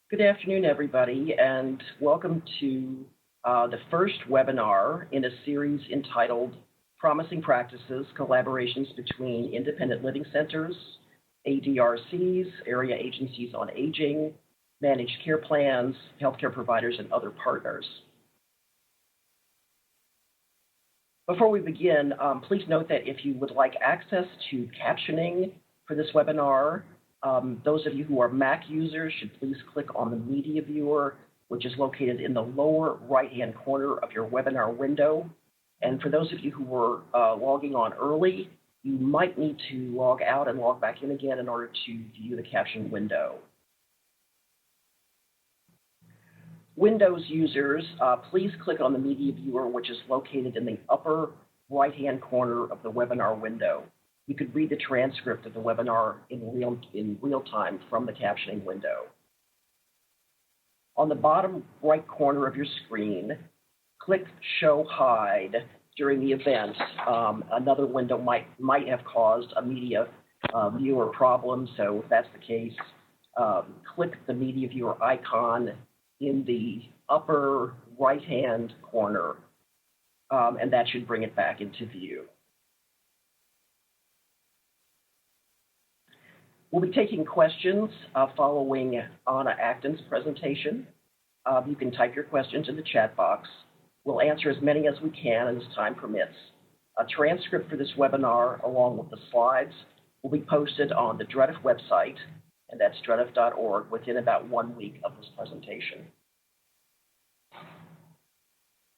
Good afternoon, everybody, and welcome to the first webinar in a series entitled Promising Practices, Collaborations Between Independent Living Centers, ADRCs, Area Agencies on Aging, Managed Care Plans, Healthcare Providers, and Other Partners. Before we begin, please note that if you would like access to captioning for this webinar, those of you who are Mac users should please click on the media viewer, which is located in the lower right-hand corner of your webinar window. And for those of you who were logging on early, you might need to log out and log back in again in order to view the caption window. Windows users, please click on the media viewer, which is located in the upper right-hand corner of the webinar window. You could read the transcript of the webinar in real time from the captioning window. On the bottom right corner of your screen, click Show Hide during the event. Another window might have caused a media viewer problem, so if that's the case, click the media viewer icon in the upper right-hand corner, and that should bring it back into view. We'll be taking questions following Anna Acton's presentation. You can type your questions in the chat box. We'll answer as many as we can as time permits. A transcript for this webinar, along with the slides, will be posted on the DREDF website, and that's dredf.org, within about 1 week of this presentation.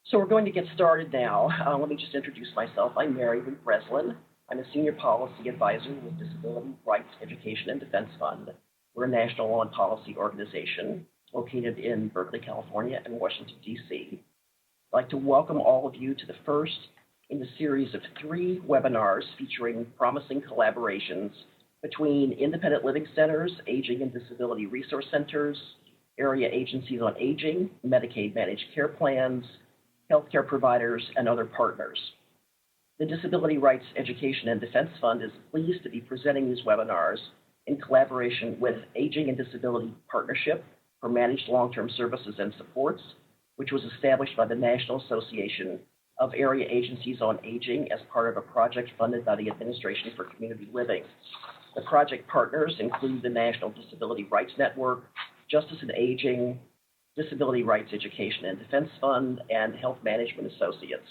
So we're going to get started now. Let me just introduce myself. I'm Mary Lou Breslin. I'm a Senior Policy Advisor with Disability Rights Education and Defense Fund. We're a national law and policy organization located in Berkeley, California, and Washington, D.C. I'd like to welcome all of you to the first in a series of 3 webinars featuring promising collaborations between independent living centers, aging and disability resource centers, area agencies on aging, Medicaid managed care plans, healthcare providers, and other partners. The Disability Rights Education and Defense Fund is pleased to be presenting these webinars in collaboration with Aging and Disability Partnership for Managed Long-Term Services and Supports, which was established by the National Association of Area Agencies on Aging as part of a project funded by the Administration for Community Living. The project partners include the National Disability Rights Network, Justice and Aging, Disability Rights Education and Defense Fund, and Health Management Associates.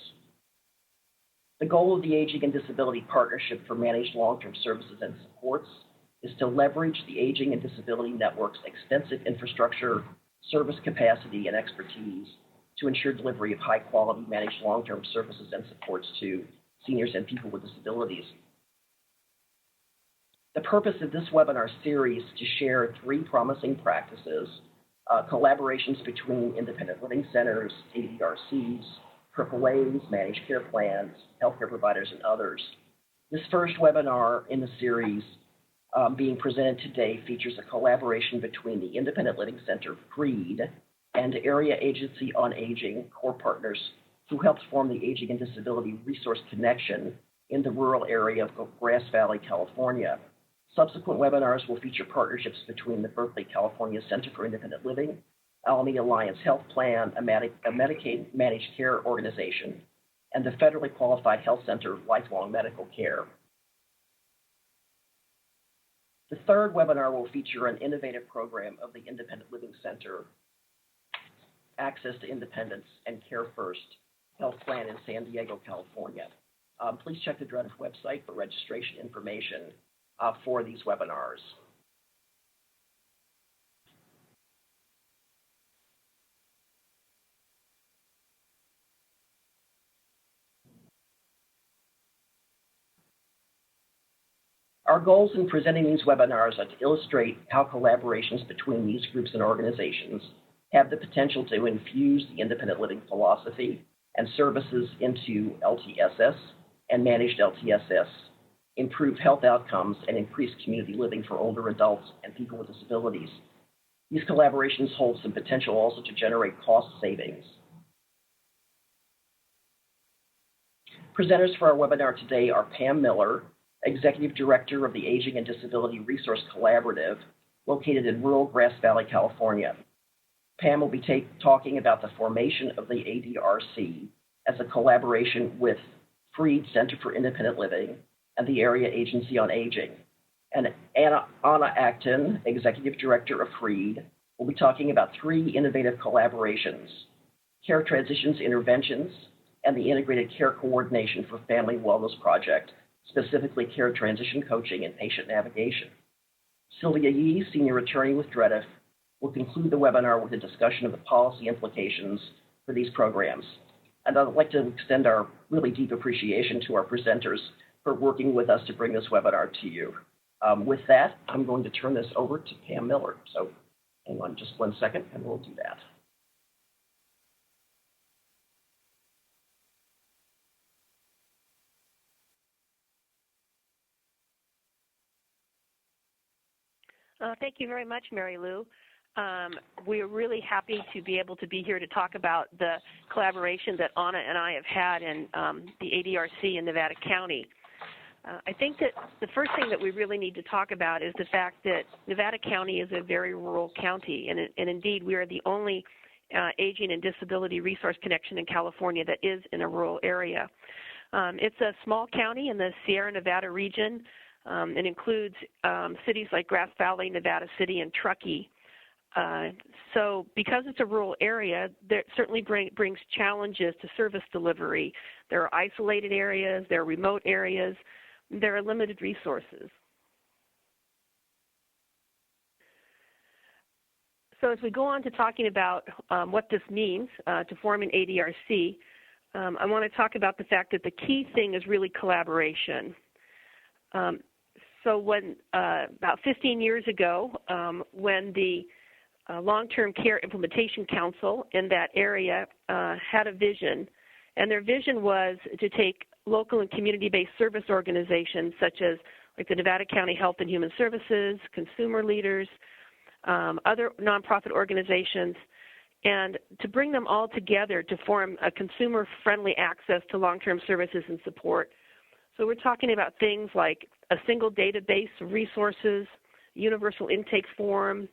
The goal of the Aging and Disability Partnership for Managed Long-Term Services and Supports is to leverage the Aging and Disability Network's extensive infrastructure, service capacity, and expertise to ensure delivery of high-quality managed long-term services and supports to seniors and people with disabilities. The purpose of this webinar series is to share 3 promising practices, collaborations between independent living centers, ADRCs, AAAs, managed care plans, healthcare providers, and others. This first webinar in the series being presented today features a collaboration between the Independent Living Center, CREED, and Area Agency on Aging, core partners, who helped form the Aging and Disability Resource Connection in the rural area of Grass Valley, California. Subsequent webinars will feature partnerships between the Berkeley, California Center for Independent Living, Alameda Alliance Health Plan, a Medicaid managed care organization, and the Federally Qualified Health Center Lifelong Medical Care. The third webinar will feature an innovative program of the Independent Living Center, Access to Independence and Care First Health Plan in San Diego, California. Please check the DREDF website for registration information for these webinars. Our goals in presenting these webinars are to illustrate how collaborations between these groups and organizations have the potential to infuse the independent living philosophy and services into LTSS and managed LTSS, improve health outcomes, and increase community living for older adults and people with disabilities. These collaborations hold some potential also to generate cost savings. Presenters for our webinar today are Pam Miller, Executive Director of the Aging and Disability Resource Collaborative, located in rural Grass Valley, California. Pam will be talking about the formation of the ADRC as a collaboration with Freed Center for Independent Living and the Area Agency on Aging. And Anna Acton, Executive Director of Freed, will be talking about 3 innovative collaborations: Care Transitions Interventions and the Integrated Care Coordination for Family Wellness Project, specifically care transition coaching and patient navigation. Sylvia Yee, Senior Attorney with DREDF, will conclude the webinar with a discussion of the policy implications for these programs. And I'd like to extend our really deep appreciation to our presenters for working with us to bring this webinar to you. With that, I'm going to turn this over to Pam Miller. So hang on just one second and we'll do that. Thank you very much, Mary Lou. We're really happy to be able to be here to talk about the collaboration that Anna and I have had in the ADRC in Nevada County. I think that the first thing that we really need to talk about is the fact that Nevada County is a very rural county, and indeed we are the only aging and disability resource connection in California that is in a rural area. It's a small county in the Sierra Nevada region. It includes cities like Grass Valley, Nevada City, and Truckee. So because it's a rural area, that certainly brings challenges to service delivery. There are isolated areas, there are remote areas, there are limited resources. So as we go on to talking about what this means to form an ADRC, I want to talk about the fact that the key thing is really collaboration. So when about 15 years ago, when the Long-Term Care Implementation Council in that area had a vision, and their vision was to take local and community-based service organizations such as like the Nevada County Health and Human Services, consumer leaders, other nonprofit organizations, and to bring them all together to form a consumer-friendly access to long-term services and support. So we're talking about things like a single database of resources, universal intake form,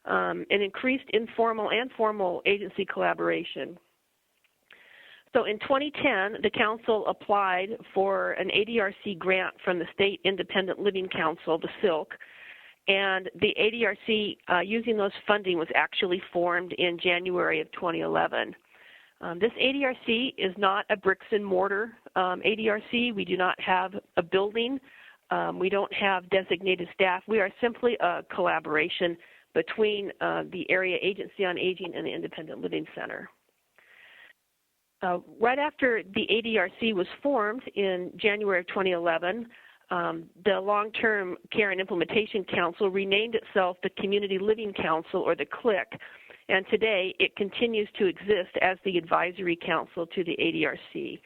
and increased informal and formal agency collaboration. So in 2010, the council applied for an ADRC grant from the State Independent Living Council, the SILC, and the ADRC using those funding was actually formed in January of 2011. This ADRC is not a bricks and mortar ADRC. We do not have a building. We don't have designated staff. We are simply a collaboration between the Area Agency on Aging and the Independent Living Center. Right after the ADRC was formed in January of 2011, the Long-Term Care and Implementation Council renamed itself the Community Living Council, or the CLIC, and today it continues to exist as the advisory council to the ADRC.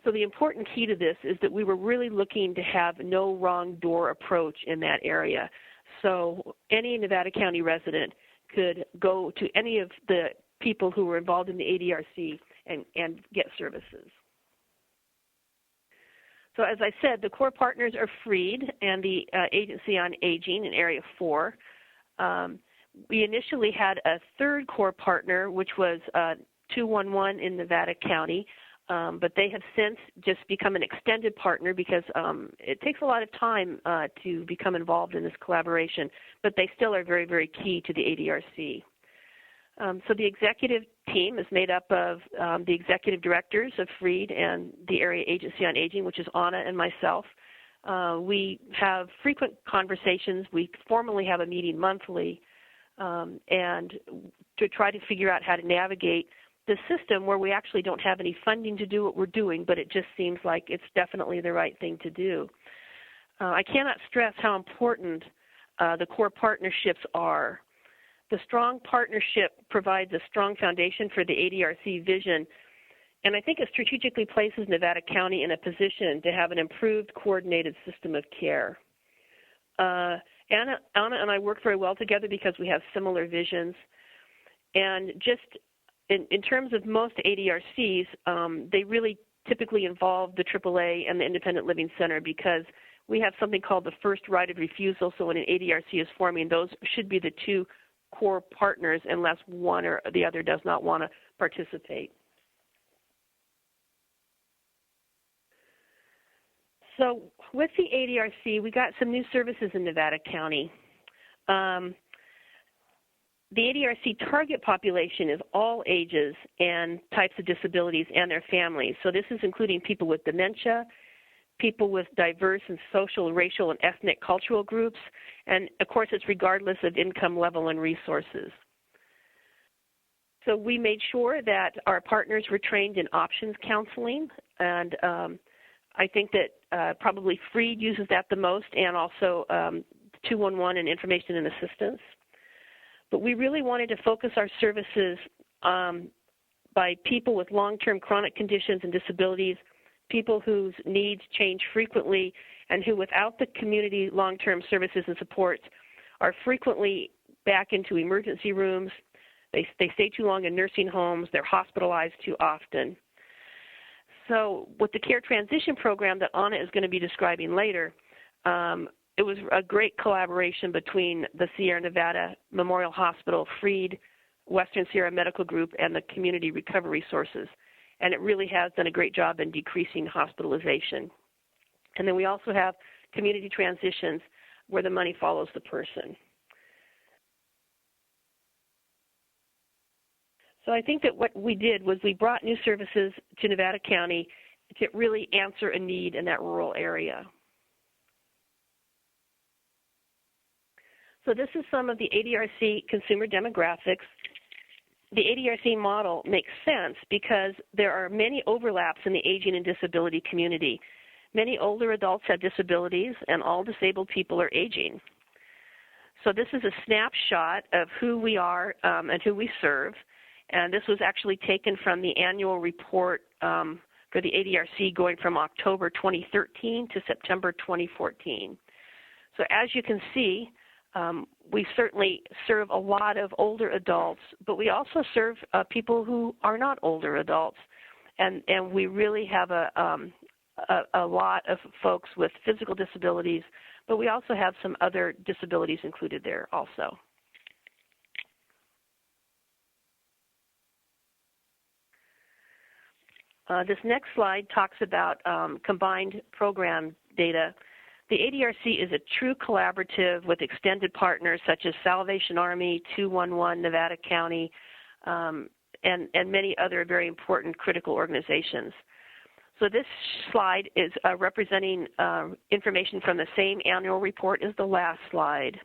So the important key to this is that we were really looking to have no wrong door approach in that area. So any Nevada County resident could go to any of the people who were involved in the ADRC and get services. So as I said, the core partners are Freed and the Agency on Aging in Area 4. We initially had a third core partner, which was 211 in Nevada County, but they have since just become an extended partner because it takes a lot of time to become involved in this collaboration, but they still are very, very key to the ADRC. So the executive team is made up of the executive directors of Freed and the Area Agency on Aging, which is Anna and myself. We have frequent conversations. We formally have a meeting monthly, and to try to figure out how to navigate the system where we actually don't have any funding to do what we're doing, but it just seems like it's definitely the right thing to do. I cannot stress how important the core partnerships are. The strong partnership provides a strong foundation for the ADRC vision, and I think it strategically places Nevada County in a position to have an improved coordinated system of care. Anna and I work very well together because we have similar visions, and just in terms of most ADRCs, they really typically involve the AAA and the Independent Living Center because we have something called the first right of refusal. So when an ADRC is forming, those should be the two core partners unless one or the other does not want to participate. So with the ADRC, we got some new services in Nevada County. The ADRC target population is all ages and types of disabilities and their families. So this is including people with dementia, people with diverse and social, racial, and ethnic cultural groups, and of course it's regardless of income level and resources. So we made sure that our partners were trained in options counseling, and I think that probably Freed uses that the most, and also 211 and information and assistance. But we really wanted to focus our services by people with long-term chronic conditions and disabilities, people whose needs change frequently, and who without the community long-term services and supports are frequently back into emergency rooms. They stay too long in nursing homes. They're hospitalized too often. So with the care transition program that Anna is going to be describing later, it was a great collaboration between the Sierra Nevada Memorial Hospital, Freed, Western Sierra Medical Group, and the community recovery sources. And it really has done a great job in decreasing hospitalization. And then we also have community transitions where the money follows the person. So I think that what we did was we brought new services to Nevada County to really answer a need in that rural area. So this is some of the ADRC consumer demographics. The ADRC model makes sense because there are many overlaps in the aging and disability community. Many older adults have disabilities, and all disabled people are aging. So this is a snapshot of who we are and who we serve. And this was actually taken from the annual report for the ADRC going from October 2013 to September 2014. So as you can see, we certainly serve a lot of older adults, but we also serve people who are not older adults. And we really have a lot of folks with physical disabilities, but we also have some other disabilities included there also. This next slide talks about combined program data. The ADRC is a true collaborative with extended partners such as Salvation Army, 211, Nevada County, and many other very important critical organizations. So this slide is representing information from the same annual report as the last slide.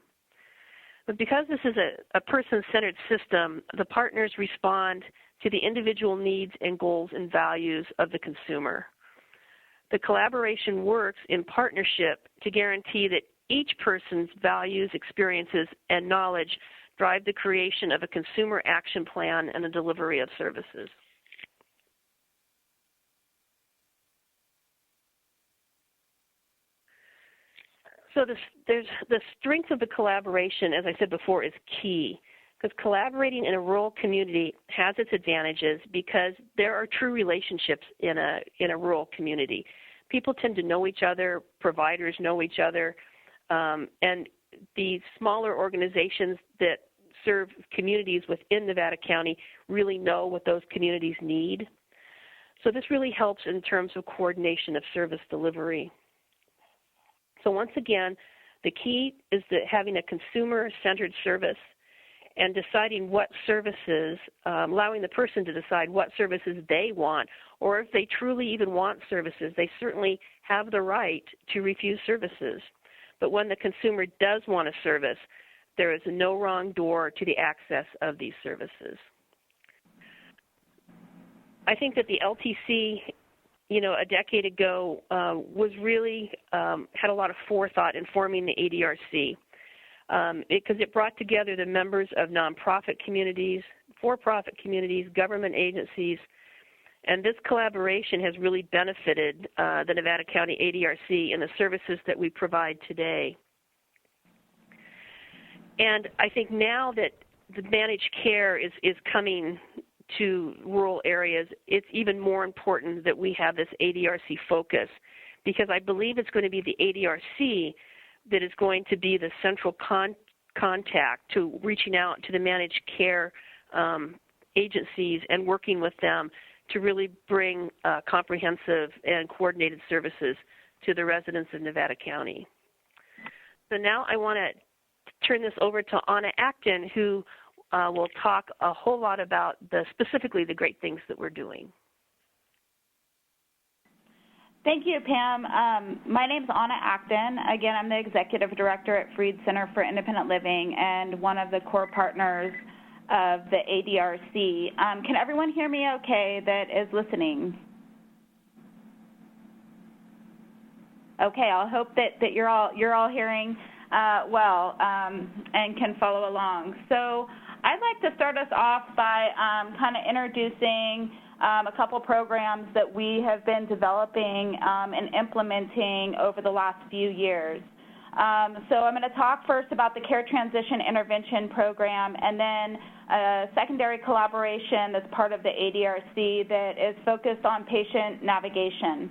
But because this is a person-centered system, the partners respond to the individual needs and goals and values of the consumer. The collaboration works in partnership to guarantee that each person's values, experiences, and knowledge drive the creation of a consumer action plan and the delivery of services. So the strength of the collaboration, as I said before, is key, because collaborating in a rural community has its advantages because there are true relationships in a rural community. People tend to know each other, providers know each other, and the smaller organizations that serve communities within Nevada County really know what those communities need. So this really helps in terms of coordination of service delivery. So once again, the key is that having a consumer-centered service and deciding what services, allowing the person to decide what services they want, or if they truly even want services, they certainly have the right to refuse services. But when the consumer does want a service, there is no wrong door to the access of these services. I think that the LTC, a decade ago was really, had a lot of forethought in forming the ADRC because it brought together the members of nonprofit communities, for-profit communities, government agencies, and this collaboration has really benefited the Nevada County ADRC and the services that we provide today. And I think now that the managed care is coming to rural areas, it's even more important that we have this ADRC focus, because I believe it's going to be the ADRC that is going to be the central contact to reaching out to the managed care agencies and working with them to really bring comprehensive and coordinated services to the residents of Nevada County. So now I want to turn this over to Anna Acton, who will talk a whole lot about specifically the great things that we're doing. Thank you, Pam. My name is Anna Acton. Again, I'm the Executive Director at Freed Center for Independent Living and one of the core partners of the ADRC. Can everyone hear me okay that is listening? Okay, I'll hope that you're all hearing well and can follow along. So I'd like to start us off by kind of introducing a couple programs that we have been developing and implementing over the last few years. So I'm going to talk first about the Care Transition Intervention Program and then a secondary collaboration that's part of the ADRC that is focused on patient navigation.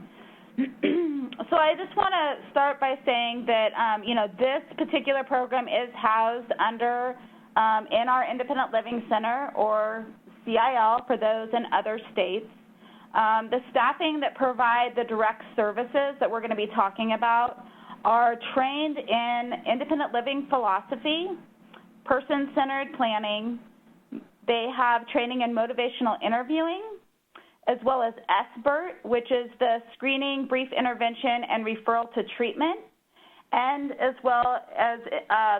So I just want to start by saying that, this particular program is housed under in our Independent Living Center, or CIL for those in other states. The staffing that provide the direct services that we're going to be talking about are trained in independent living philosophy, person-centered planning. They have training in motivational interviewing, as well as SBIRT, which is the screening, brief intervention, and referral to treatment, and as well as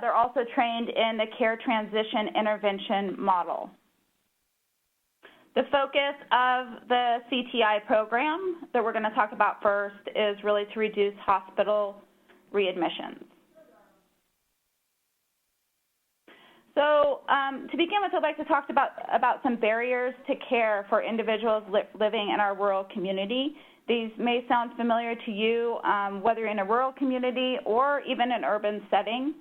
they're also trained in the care transition intervention model. The focus of the CTI program that we're going to talk about first is really to reduce hospital readmissions. So to begin with, I'd like to talk about some barriers to care for individuals living in our rural community. These may sound familiar to you, whether you're in a rural community or even an urban setting.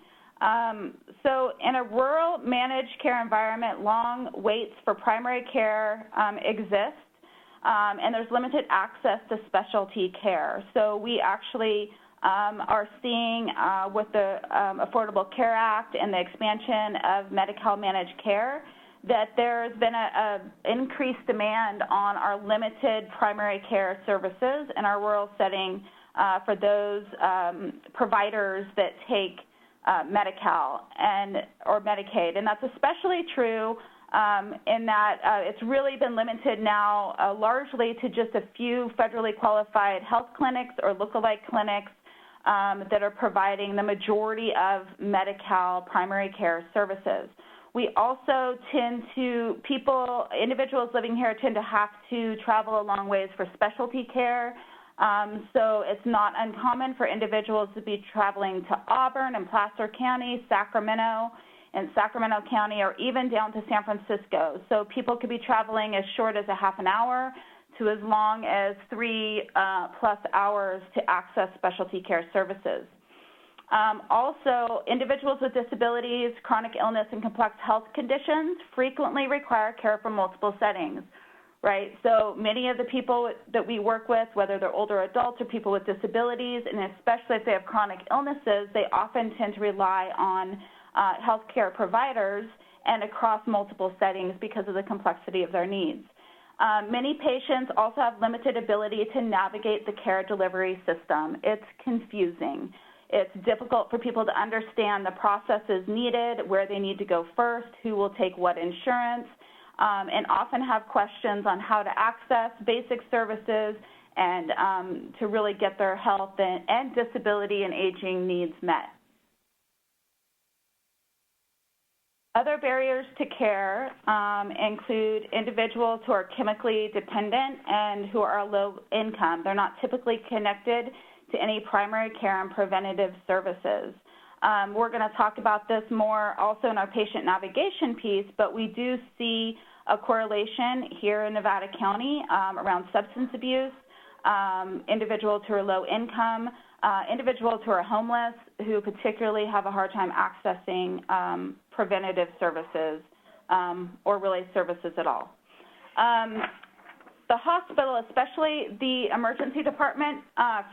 So in a rural managed care environment, long waits for primary care exist, and there's limited access to specialty care. So we actually are seeing with the Affordable Care Act and the expansion of Medi-Cal managed care that there's been an increased demand on our limited primary care services in our rural setting for those providers that take Medi-Cal or Medicaid. And that's especially true in that it's really been limited now largely to just a few federally qualified health clinics or lookalike clinics that are providing the majority of Medi-Cal primary care services. We also individuals living here tend to have to travel a long ways for specialty care. So it's not uncommon for individuals to be traveling to Auburn and Placer County, Sacramento County, or even down to San Francisco. So people could be traveling as short as a half an hour to as long as 3+ hours to access specialty care services. Also, individuals with disabilities, chronic illness, and complex health conditions frequently require care from multiple settings, right? So many of the people that we work with, whether they're older adults or people with disabilities, and especially if they have chronic illnesses, they often tend to rely on healthcare providers and across multiple settings because of the complexity of their needs. Many patients also have limited ability to navigate the care delivery system. It's confusing. It's difficult for people to understand the processes needed, where they need to go first, who will take what insurance, and often have questions on how to access basic services and to really get their health and disability and aging needs met. Other barriers to care include individuals who are chemically dependent and who are low income. They're not typically connected to any primary care and preventative services. We're going to talk about this more also in our patient navigation piece, but we do see a correlation here in Nevada County around substance abuse, individuals who are low income, individuals who are homeless, who particularly have a hard time accessing preventative services or really services at all. The hospital, especially the emergency department,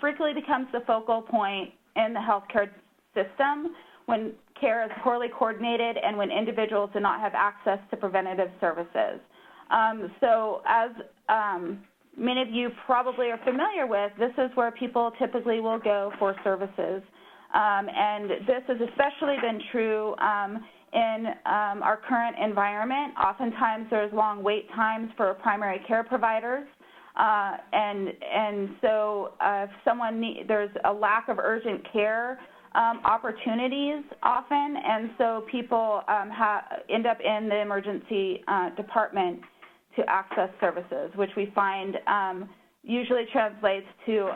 frequently becomes the focal point in the healthcare system when care is poorly coordinated, and when individuals do not have access to preventative services. So as many of you probably are familiar with, this is where people typically will go for services. And this has especially been true in our current environment. Oftentimes there's long wait times for primary care providers. And so if there's a lack of urgent care opportunities often, and so people end up in the emergency department to access services, which we find usually translates to,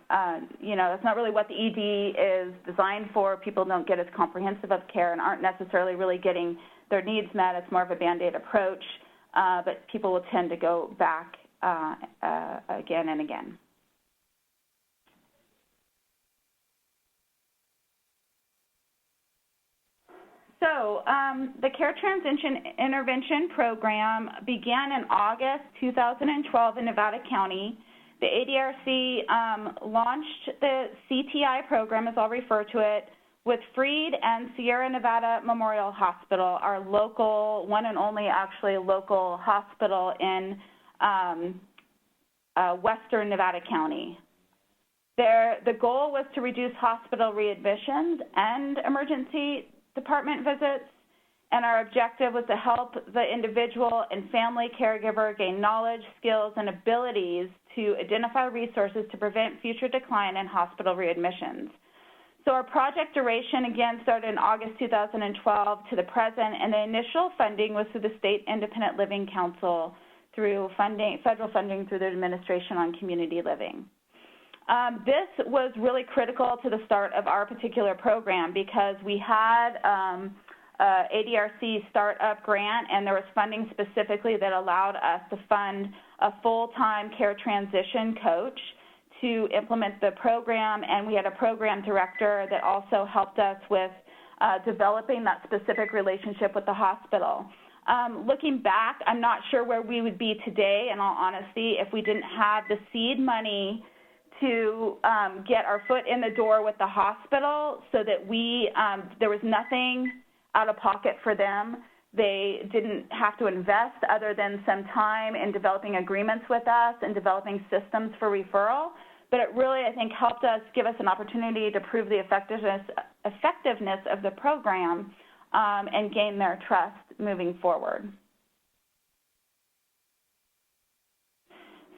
that's not really what the ED is designed for. People don't get as comprehensive of care and aren't necessarily really getting their needs met. It's more of a Band-Aid approach, but people will tend to go back again and again. So the Care Transition Intervention Program began in August 2012 in Nevada County. The ADRC launched the CTI program, as I'll refer to it, with Freed and Sierra Nevada Memorial Hospital, our local, one and only actually local hospital in western Nevada County. The goal was to reduce hospital readmissions and emergency department visits, and our objective was to help the individual and family caregiver gain knowledge, skills, and abilities to identify resources to prevent future decline in hospital readmissions. So our project duration, again, started in August 2012 to the present, and the initial funding was through the State Independent Living Council through federal funding through the Administration on Community Living. This was really critical to the start of our particular program because we had ADRC startup grant, and there was funding specifically that allowed us to fund a full-time care transition coach to implement the program, and we had a program director that also helped us with developing that specific relationship with the hospital. Looking back, I'm not sure where we would be today, in all honesty, if we didn't have the seed money to get our foot in the door with the hospital so that there was nothing out of pocket for them. They didn't have to invest other than some time in developing agreements with us and developing systems for referral. But it really, I think, helped us, give us an opportunity to prove the effectiveness of the program and gain their trust moving forward.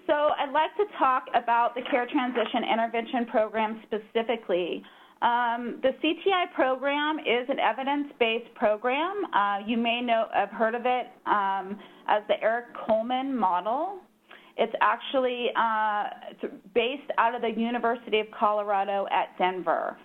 So I'd like to talk about the Care Transition Intervention Program specifically. The CTI program is an evidence-based program. You may have heard of it as the Eric Coleman model. It's actually based out of the University of Colorado at Denver.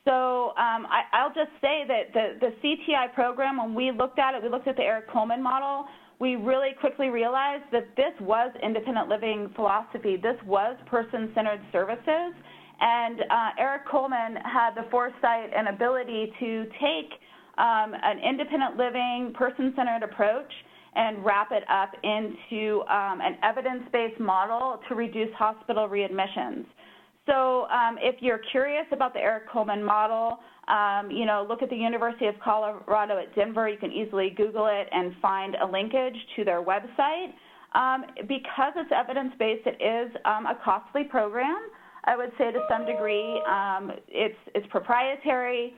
So I'll just say that the CTI program, when we looked at it, we looked at the Eric Coleman model, we really quickly realized that this was independent living philosophy. This was person-centered services. And Eric Coleman had the foresight and ability to take an independent living, person-centered approach and wrap it up into an evidence-based model to reduce hospital readmissions. So if you're curious about the Eric Coleman model, look at the University of Colorado at Denver. You can easily Google it and find a linkage to their website. Because it's evidence-based, it is a costly program. I would say to some degree it's proprietary.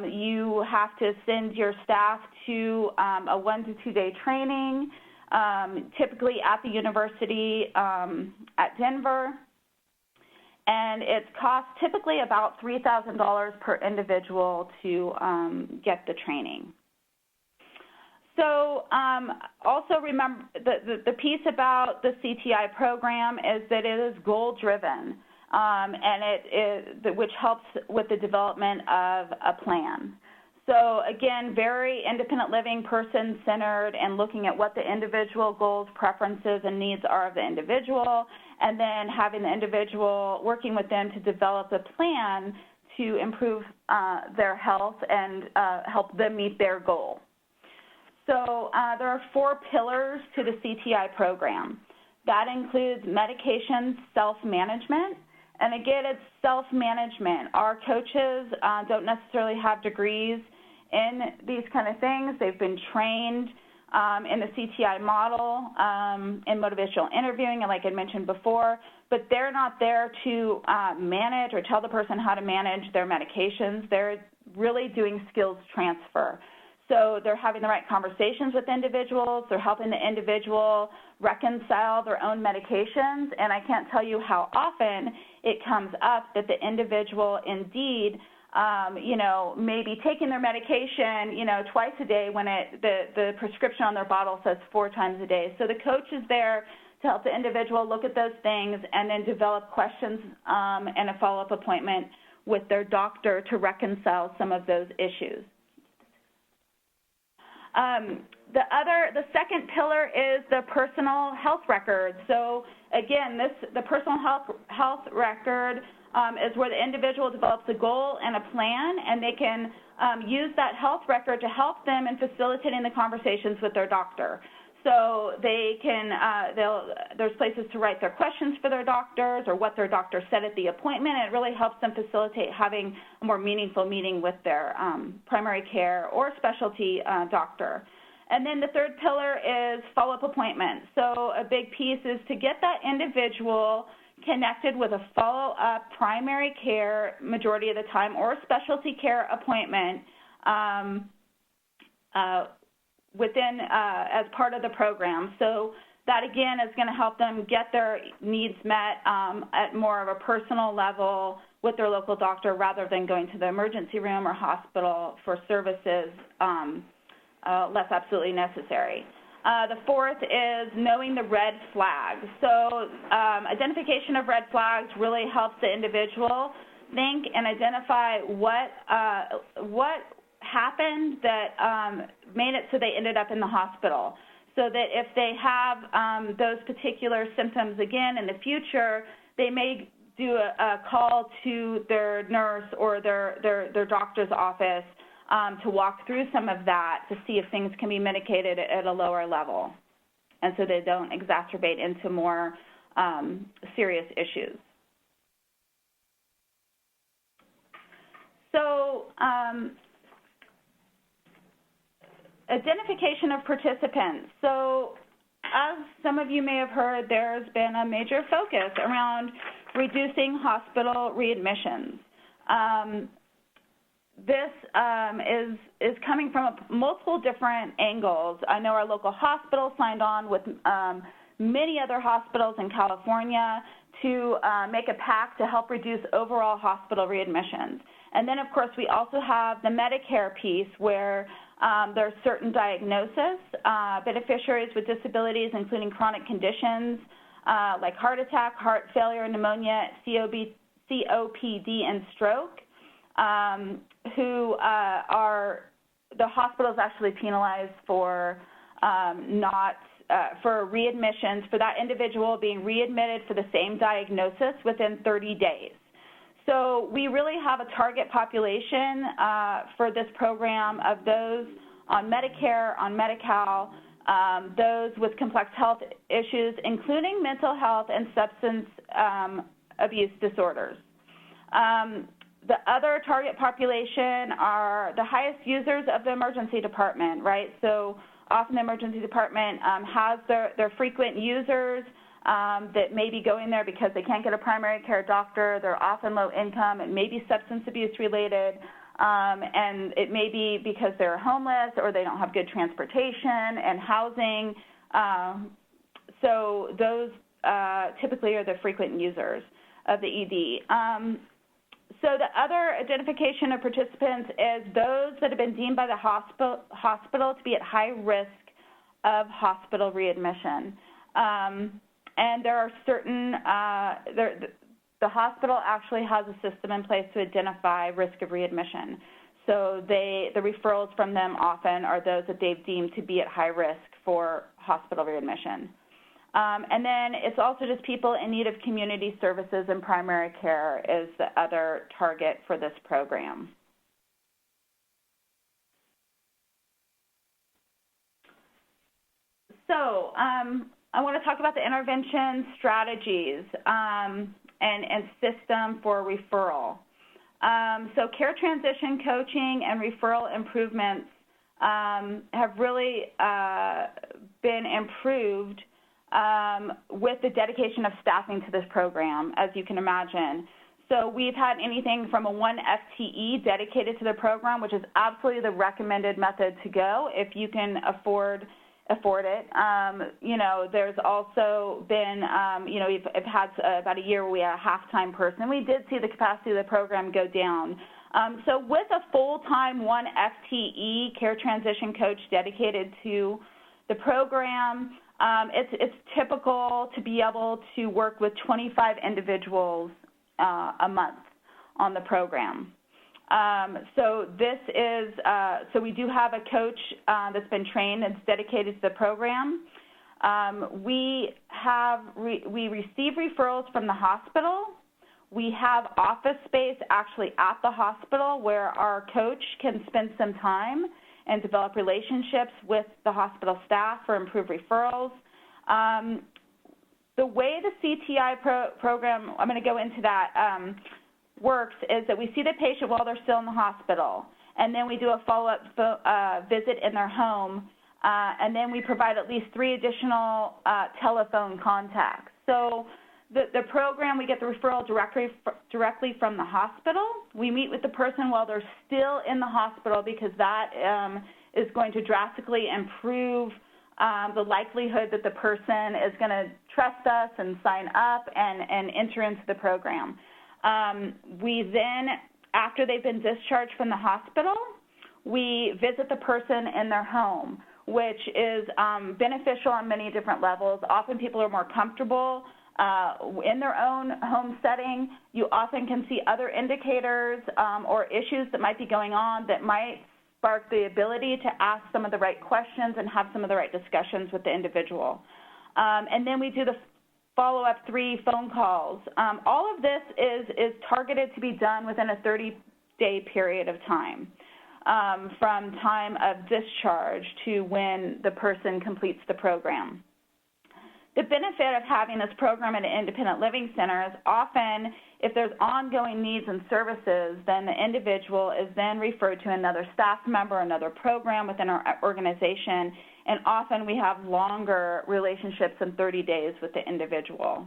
You have to send your staff to a 1 to 2 day training, typically at the university at Denver. And it costs typically about $3,000 per individual to get the training. So also remember the piece about the CTI program is that it is goal-driven, and which helps with the development of a plan. So again, very independent living, person-centered, and looking at what the individual goals, preferences, and needs are of the individual, and then having the individual working with them to develop a plan to improve their health and help them meet their goal. So there are 4 pillars to the CTI program. That includes medication self-management, And again, it's self-management. Our coaches don't necessarily have degrees in these kind of things. They've been trained in the CTI model, in motivational interviewing, like I mentioned before, but they're not there to manage or tell the person how to manage their medications. They're really doing skills transfer. So they're having the right conversations with individuals. They're helping the individual reconcile their own medications. And I can't tell you how often it comes up that the individual indeed, may be taking their medication, twice a day when the prescription on their bottle says 4 times a day. So the coach is there to help the individual look at those things and then develop questions and a follow-up appointment with their doctor to reconcile some of those issues. The second pillar is the personal health record. So again, the personal health record is where the individual develops a goal and a plan, and they can use that health record to help them in facilitating the conversations with their doctor. So they can, there's places to write their questions for their doctors or what their doctor said at the appointment. It really helps them facilitate having a more meaningful meeting with their primary care or specialty doctor. And then the third pillar is follow-up appointments. So a big piece is to get that individual connected with a follow-up primary care majority of the time or specialty care appointment within as part of the program. So that, again, is going to help them get their needs met at more of a personal level with their local doctor rather than going to the emergency room or hospital for services less absolutely necessary. The fourth is knowing the red flags. So identification of red flags really helps the individual think and identify what happened that made it so they ended up in the hospital, so that if they have those particular symptoms again in the future, they may do a call to their nurse or their doctor's office to walk through some of that to see if things can be mitigated at a lower level, and so they don't exacerbate into more serious issues. So identification of participants. So as some of you may have heard, there's been a major focus around reducing hospital readmissions. This is coming from multiple different angles. I know our local hospital signed on with many other hospitals in California to make a pact to help reduce overall hospital readmissions. And then, of course, we also have the Medicare piece where there are certain diagnoses, beneficiaries with disabilities, including chronic conditions like heart attack, heart failure, pneumonia, COPD, and stroke, who the hospitals actually penalized for for readmissions, for that individual being readmitted for the same diagnosis within 30 days. So we really have a target population for this program of those on Medicare, on Medi-Cal, those with complex health issues, including mental health and substance abuse disorders. The other target population are the highest users of the emergency department, right? So often the emergency department has their frequent users that may be going there because they can't get a primary care doctor. They're often low income. It may be substance abuse related, and it may be because they're homeless or they don't have good transportation and housing. So those typically are the frequent users of the ED. So the other identification of participants is those that have been deemed by the hospital to be at high risk of hospital readmission. And there are certain, the hospital actually has a system in place to identify risk of readmission. So the referrals from them often are those that they've deemed to be at high risk for hospital readmission. And then it's also just people in need of community services and primary care is the other target for this program. So I want to talk about the intervention strategies. and system for referral. So care transition coaching and referral improvements have really been improved with the dedication of staffing to this program, as you can imagine. So we've had anything from a 1 FTE dedicated to the program, which is absolutely the recommended method to go if you can afford it. You know, there's also been, you know, we've had about a year where we had a half-time person. We did see the capacity of the program go down. So with a full-time 1 FTE care transition coach dedicated to the program, it's typical to be able to work with 25 individuals a month on the program. So this is, so we do have a coach that's been trained that's dedicated to the program. We receive referrals from the hospital. We have office space actually at the hospital where our coach can spend some time and develop relationships with the hospital staff for improved referrals. The way the CTI program, I'm going to go into that, works is that we see the patient while they're still in the hospital, and then we do a follow-up visit in their home, and then we provide at least 3 additional telephone contacts. So the program, we get the referral directly from the hospital. We meet with the person while they're still in the hospital because that is going to drastically improve the likelihood that the person is going to trust us and sign up and enter into the program. We then, after they've been discharged from the hospital, we visit the person in their home, which is beneficial on many different levels. Often people are more comfortable in their own home setting. You often can see other indicators or issues that might be going on that might spark the ability to ask some of the right questions and have some of the right discussions with the individual. And then we do the follow-up 3 phone calls. All of this is targeted to be done within a 30-day period of time, from time of discharge to when the person completes the program. The benefit of having this program at an independent living center is often if there's ongoing needs and services, then the individual is then referred to another staff member, another program within our organization, and often we have longer relationships than 30 days with the individual.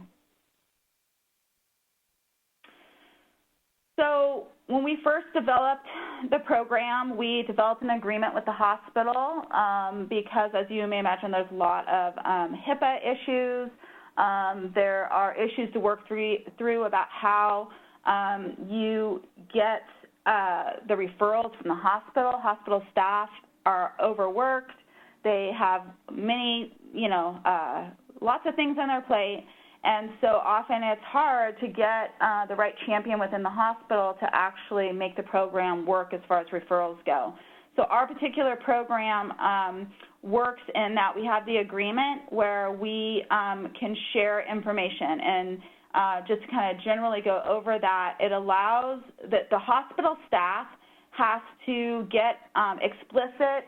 So when we first developed the program, we developed an agreement with the hospital because, as you may imagine, there's a lot of HIPAA issues. There are issues to work through about how you get the referrals from the hospital. Hospital staff are overworked. They have many, lots of things on their plate. And so often it's hard to get the right champion within the hospital to actually make the program work as far as referrals go. So our particular program works in that we have the agreement where we can share information. And just to kind of generally go over that, it allows that the hospital staff has to get explicit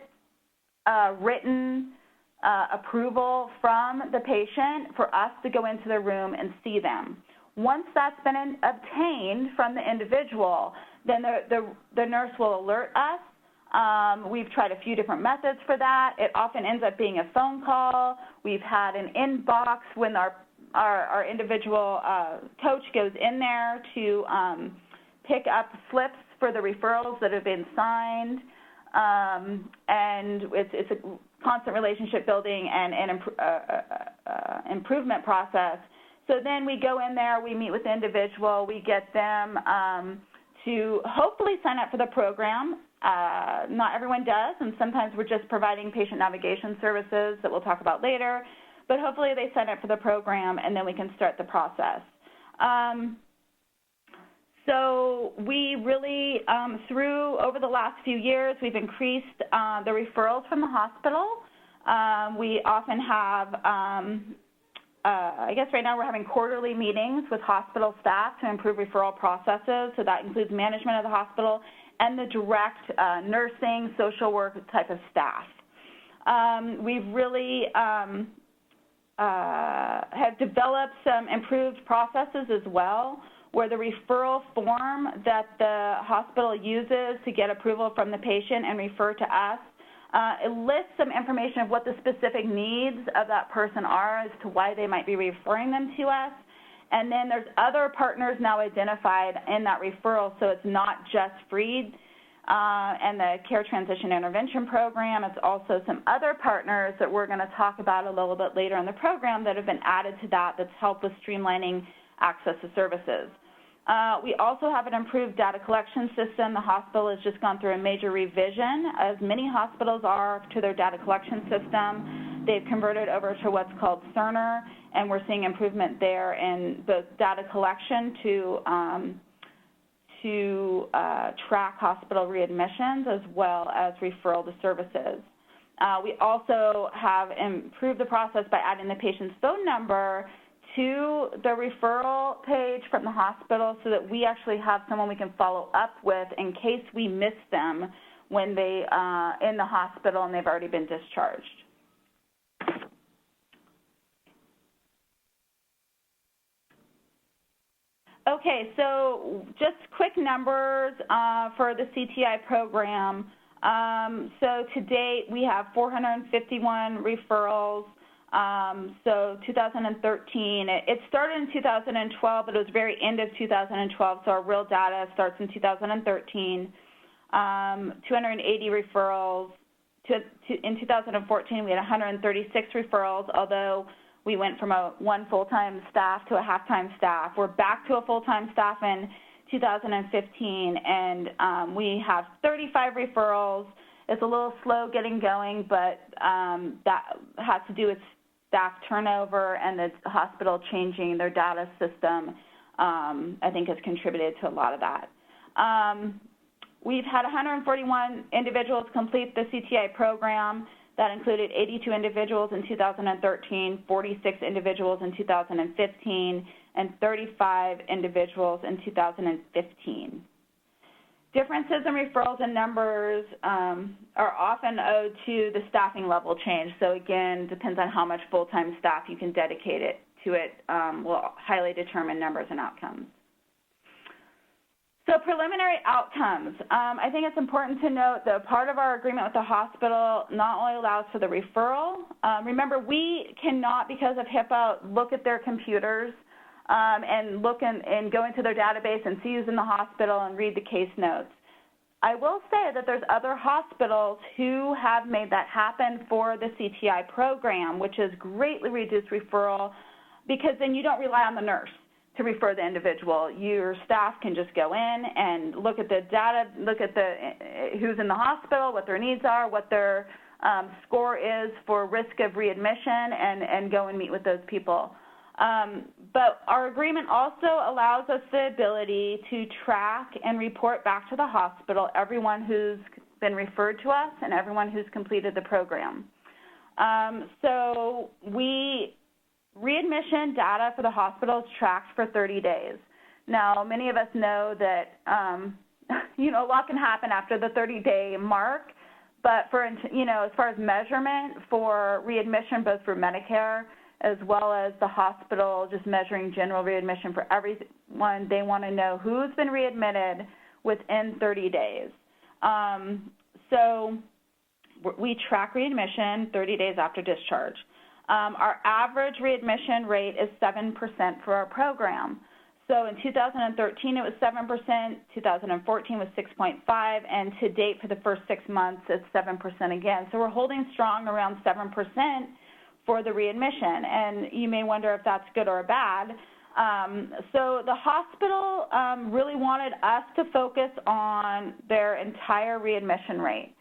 written approval from the patient for us to go into the room and see them. Once that's been obtained from the individual, then the nurse will alert us. We've tried a few different methods for that. It often ends up being a phone call. We've had an inbox when our individual coach goes in there to pick up slips for the referrals that have been signed. And it's a constant relationship building and improvement process. So then we go in there, we meet with the individual, we get them to hopefully sign up for the program. Not everyone does, and sometimes we're just providing patient navigation services that we'll talk about later, but hopefully they sign up for the program and then we can start the process. So we really, over the last few years, we've increased the referrals from the hospital. We often have, I guess right now we're having quarterly meetings with hospital staff to improve referral processes. So that includes management of the hospital and the direct nursing, social work type of staff. We've really have developed some improved processes as well, where the referral form that the hospital uses to get approval from the patient and refer to us, it lists some information of what the specific needs of that person are as to why they might be referring them to us. And then there's other partners now identified in that referral, so it's not just FREED and the Care Transition Intervention Program. It's also some other partners that we're going to talk about a little bit later in the program that have been added to that's helped with streamlining access to services. We also have an improved data collection system. The hospital has just gone through a major revision, as many hospitals are, to their data collection system. They've converted over to what's called Cerner, and we're seeing improvement there in both data collection to track hospital readmissions as well as referral to services. We also have improved the process by adding the patient's phone number to the referral page from the hospital so that we actually have someone we can follow up with in case we miss them when they in the hospital and they've already been discharged. Okay, so just quick numbers for the CTI program. So to date, we have 451 referrals. So 2013, it started in 2012, but it was very end of 2012, so our real data starts in 2013. 280 referrals. In 2014, we had 136 referrals, although we went from one full-time staff to a half-time staff. We're back to a full-time staff in 2015, and we have 35 referrals. It's a little slow getting going, but that has to do with staff turnover and the hospital changing their data system, I think has contributed to a lot of that. We've had 141 individuals complete the CTI program. That included 82 individuals in 2013, 46 individuals in 2015, and 35 individuals in 2015. Differences in referrals and numbers are often owed to the staffing level change. So again, depends on how much full-time staff you can dedicate to it will highly determine numbers and outcomes. So preliminary outcomes. I think it's important to note that part of our agreement with the hospital not only allows for the referral. Remember, we cannot, because of HIPAA, look at their computers and look and go into their database and see who's in the hospital and read the case notes. I will say that there's other hospitals who have made that happen for the CTI program, which has greatly reduced referral, because then you don't rely on the nurse to refer the individual. Your staff can just go in and look at the data, look at who's in the hospital, what their needs are, what their score is for risk of readmission, and go and meet with those people. But our agreement also allows us the ability to track and report back to the hospital everyone who's been referred to us and everyone who's completed the program. So readmission data for the hospital is tracked for 30 days. Now, many of us know that, a lot can happen after the 30-day mark, but for, as far as measurement for readmission, both for Medicare as well as the hospital, just measuring general readmission for everyone, they want to know who's been readmitted within 30 days. So we track readmission 30 days after discharge. Our average readmission rate is 7% for our program. So in 2013, it was 7%, 2014 was 6.5%, and to date for the first 6 months, it's 7% again. So we're holding strong around 7% for the readmission, and you may wonder if that's good or bad. So the hospital really wanted us to focus on their entire readmission rate.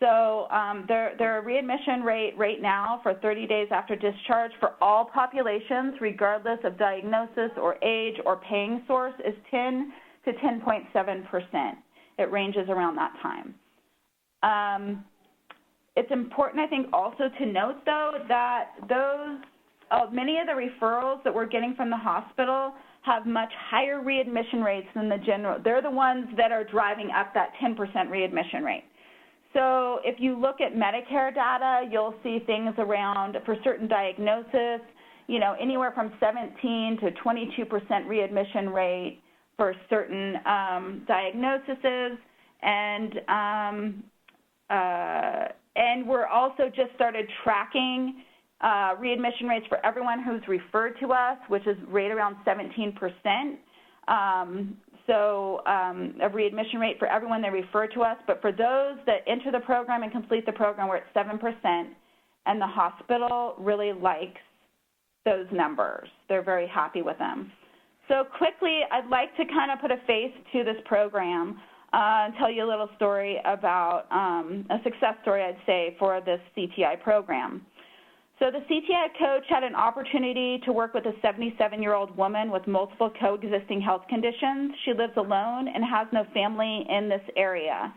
So their readmission rate right now for 30 days after discharge for all populations, regardless of diagnosis or age or paying source, is 10 to 10.7%. It ranges around that time. It's important, I think, also to note, though, that many of the referrals that we're getting from the hospital have much higher readmission rates than the general. They're the ones that are driving up that 10% readmission rate. So if you look at Medicare data, you'll see things around, for certain diagnosis, anywhere from 17 to 22% readmission rate for certain diagnoses, and we're also just started tracking readmission rates for everyone who's referred to us, which is right around 17%. A readmission rate for everyone they refer to us, but for those that enter the program and complete the program, we're at 7%, and the hospital really likes those numbers. They're very happy with them. So quickly, I'd like to kind of put a face to this program and tell you a little story about a success story, I'd say, for this CTI program. So the CTI coach had an opportunity to work with a 77-year-old woman with multiple coexisting health conditions. She lives alone and has no family in this area.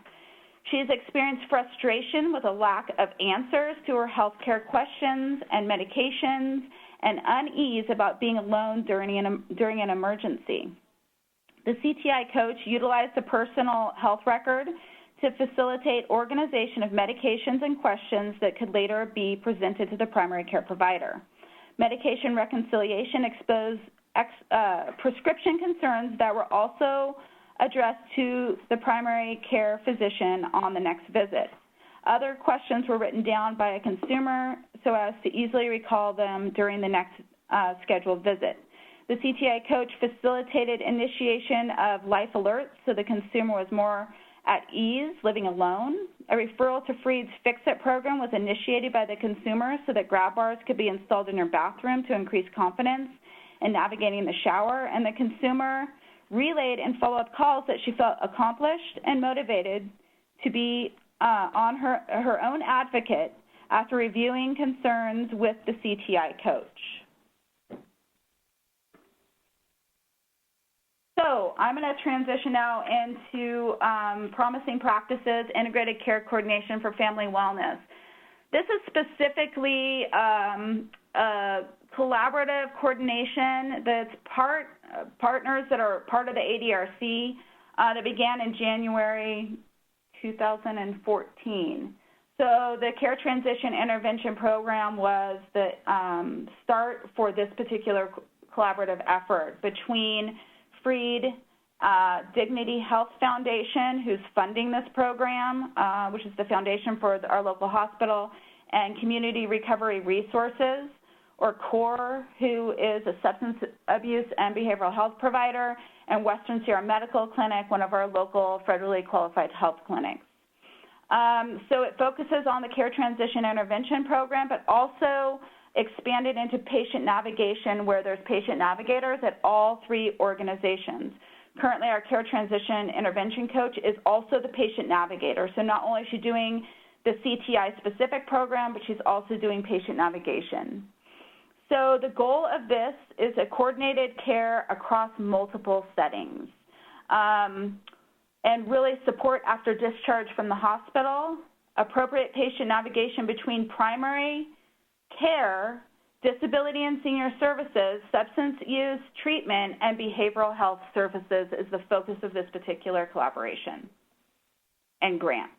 She's experienced frustration with a lack of answers to her health care questions and medications, and unease about being alone during an emergency. The CTI coach utilized a personal health record to facilitate organization of medications and questions that could later be presented to the primary care provider. Medication reconciliation exposed prescription concerns that were also addressed to the primary care physician on the next visit. Other questions were written down by a consumer so as to easily recall them during the next scheduled visit. The CTI coach facilitated initiation of life alerts so the consumer was more at ease living alone. A referral to Freed's Fix-It program was initiated by the consumer so that grab bars could be installed in her bathroom to increase confidence in navigating the shower, and the consumer relayed in follow-up calls that she felt accomplished and motivated to be on her own advocate after reviewing concerns with the CTI coach. So I'm going to transition now into promising practices, integrated care coordination for family wellness. This is specifically a collaborative coordination that's partners that are part of the ADRC that began in January 2014. So the Care Transition Intervention Program was the start for this particular collaborative effort between Freed Dignity Health Foundation, who's funding this program, which is the foundation for our local hospital, and Community Recovery Resources, or CORE, who is a substance abuse and behavioral health provider, and Western Sierra Medical Clinic, one of our local federally qualified health clinics. So it focuses on the Care Transition Intervention Program, but also expanded into patient navigation, where there's patient navigators at all three organizations. Currently, our Care Transition Intervention Coach is also the patient navigator. So not only is she doing the CTI-specific program, but she's also doing patient navigation. So the goal of this is a coordinated care across multiple settings, and really support after discharge from the hospital, appropriate patient navigation between primary care, disability and senior services, substance use treatment, and behavioral health services is the focus of this particular collaboration and grant.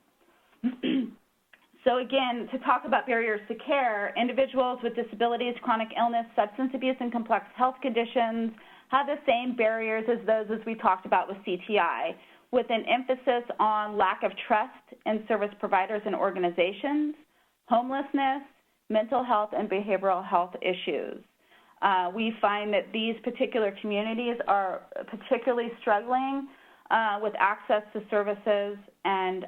So again, to talk about barriers to care, individuals with disabilities, chronic illness, substance abuse, and complex health conditions have the same barriers as those as we talked about with CTI, with an emphasis on lack of trust in service providers and organizations, homelessness, mental health, and behavioral health issues. We find that these particular communities are particularly struggling with access to services and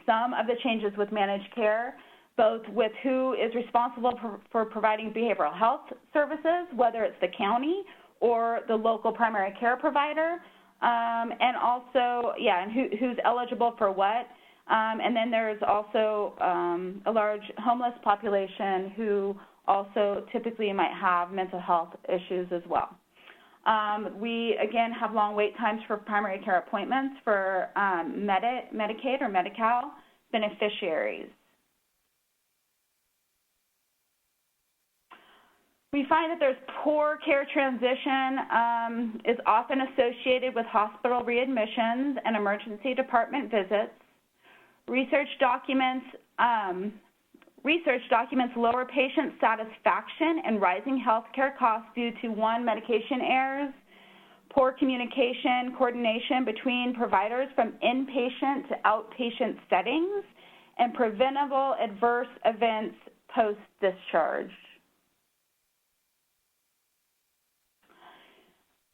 some of the changes with managed care, both with who is responsible for providing behavioral health services, whether it's the county or the local primary care provider, and also, and who's eligible for what. And then there's also a large homeless population who also typically might have mental health issues as well. We, again, have long wait times for primary care appointments for Medicaid or Medi-Cal beneficiaries. We find that there's poor care transition is often associated with hospital readmissions and emergency department visits. Research documents research documents lower patient satisfaction and rising healthcare costs due to, 1, medication errors, poor communication, coordination between providers from inpatient to outpatient settings, and preventable adverse events post-discharge.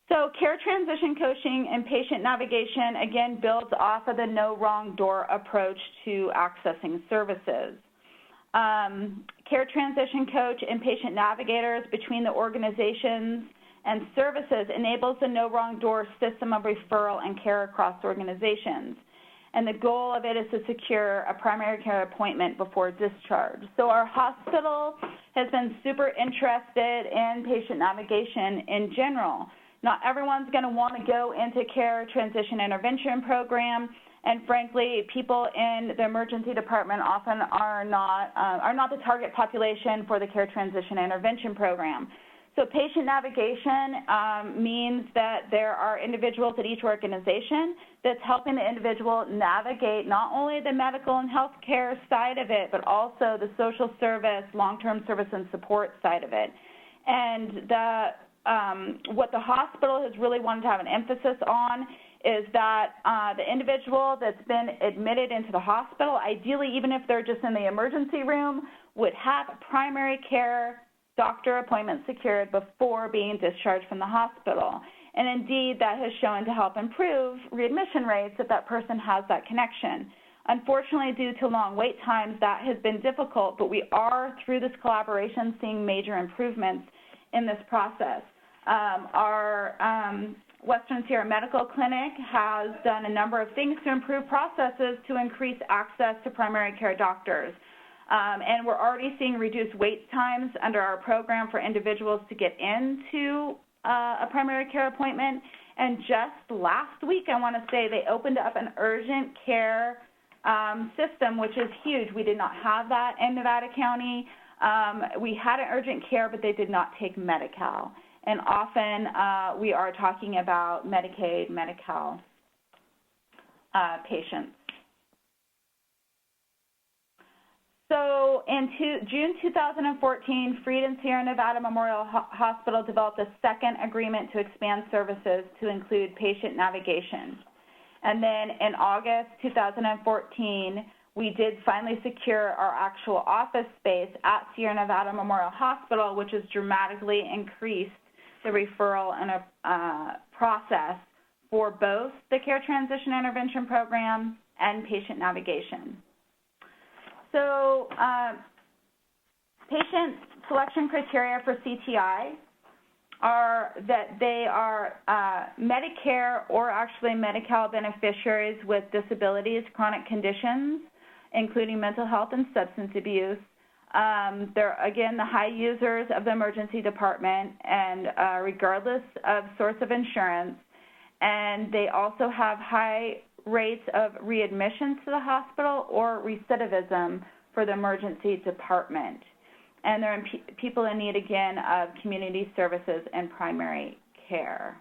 So care transition coaching and patient navigation, again, builds off of the no wrong door approach to accessing services. Care transition coach and patient navigators between the organizations and services enables the no wrong door system of referral and care across organizations. And the goal of it is to secure a primary care appointment before discharge. So our hospital has been super interested in patient navigation in general. Not everyone's going to want to go into care transition intervention program, and frankly, people in the emergency department often are not the target population for the care transition intervention program. So patient navigation means that there are individuals at each organization that's helping the individual navigate not only the medical and healthcare side of it, but also the social service, long-term service and support side of it. And what the hospital has really wanted to have an emphasis on is that the individual that's been admitted into the hospital, ideally even if they're just in the emergency room, would have a primary care doctor appointment secured before being discharged from the hospital. And indeed, that has shown to help improve readmission rates if that person has that connection. Unfortunately, due to long wait times, that has been difficult, but we are, through this collaboration, seeing major improvements in this process. Our Western Sierra Medical Clinic has done a number of things to improve processes to increase access to primary care doctors. And we're already seeing reduced wait times under our program for individuals to get into a primary care appointment. And just last week, I want to say, they opened up an urgent care system, which is huge. We did not have that in Nevada County. We had an urgent care, but they did not take Medi-Cal. And often we are talking about Medicaid, Medi-Cal patients. So in June 2014, Freed and Sierra Nevada Memorial Hospital developed a second agreement to expand services to include patient navigation. And then in August 2014, we did finally secure our actual office space at Sierra Nevada Memorial Hospital, which has dramatically increased the referral and process for both the Care Transition Intervention Program and patient navigation. So patient selection criteria for CTI are that they are Medicare or actually Medi-Cal beneficiaries with disabilities, chronic conditions, including mental health and substance abuse. They're, again, the high users of the emergency department and regardless of source of insurance. And they also have high rates of readmissions to the hospital or recidivism for the emergency department. And they're people in need, again, of community services and primary care.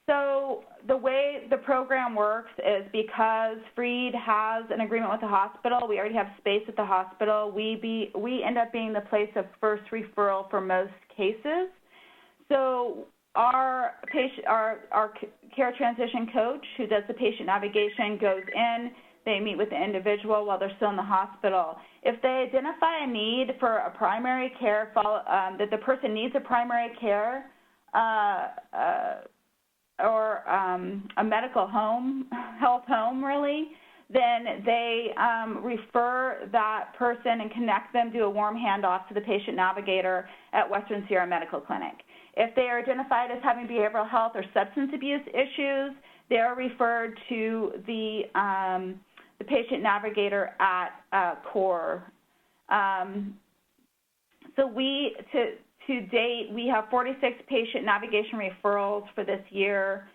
So the way the program works is because Freed has an agreement with the hospital, we already have space at the hospital, we end up being the place of first referral for most cases. So our care transition coach who does the patient navigation goes in, they meet with the individual while they're still in the hospital. If they identify a need for a primary care, that the person needs a primary care or a medical home, health home really, then they refer that person and connect them, do a warm handoff to the patient navigator at Western Sierra Medical Clinic. If they are identified as having behavioral health or substance abuse issues, they are referred to the patient navigator at CORE. So to date, we have 46 patient navigation referrals for this year,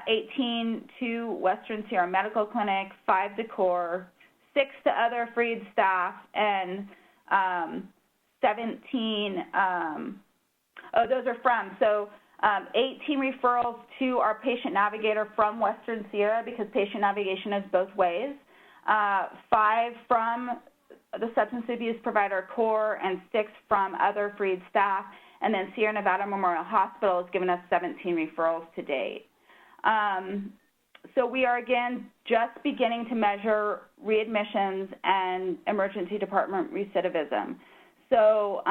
18 to Western Sierra Medical Clinic, 5 to CORE, 6 to other Freed staff, and 17, those are from. So 18 referrals to our patient navigator from Western Sierra because patient navigation is both ways. 5 from the substance abuse provider core and 6 from other Freed staff, and then Sierra Nevada Memorial Hospital has given us 17 referrals to date. So we are, again, just beginning to measure readmissions and emergency department recidivism. So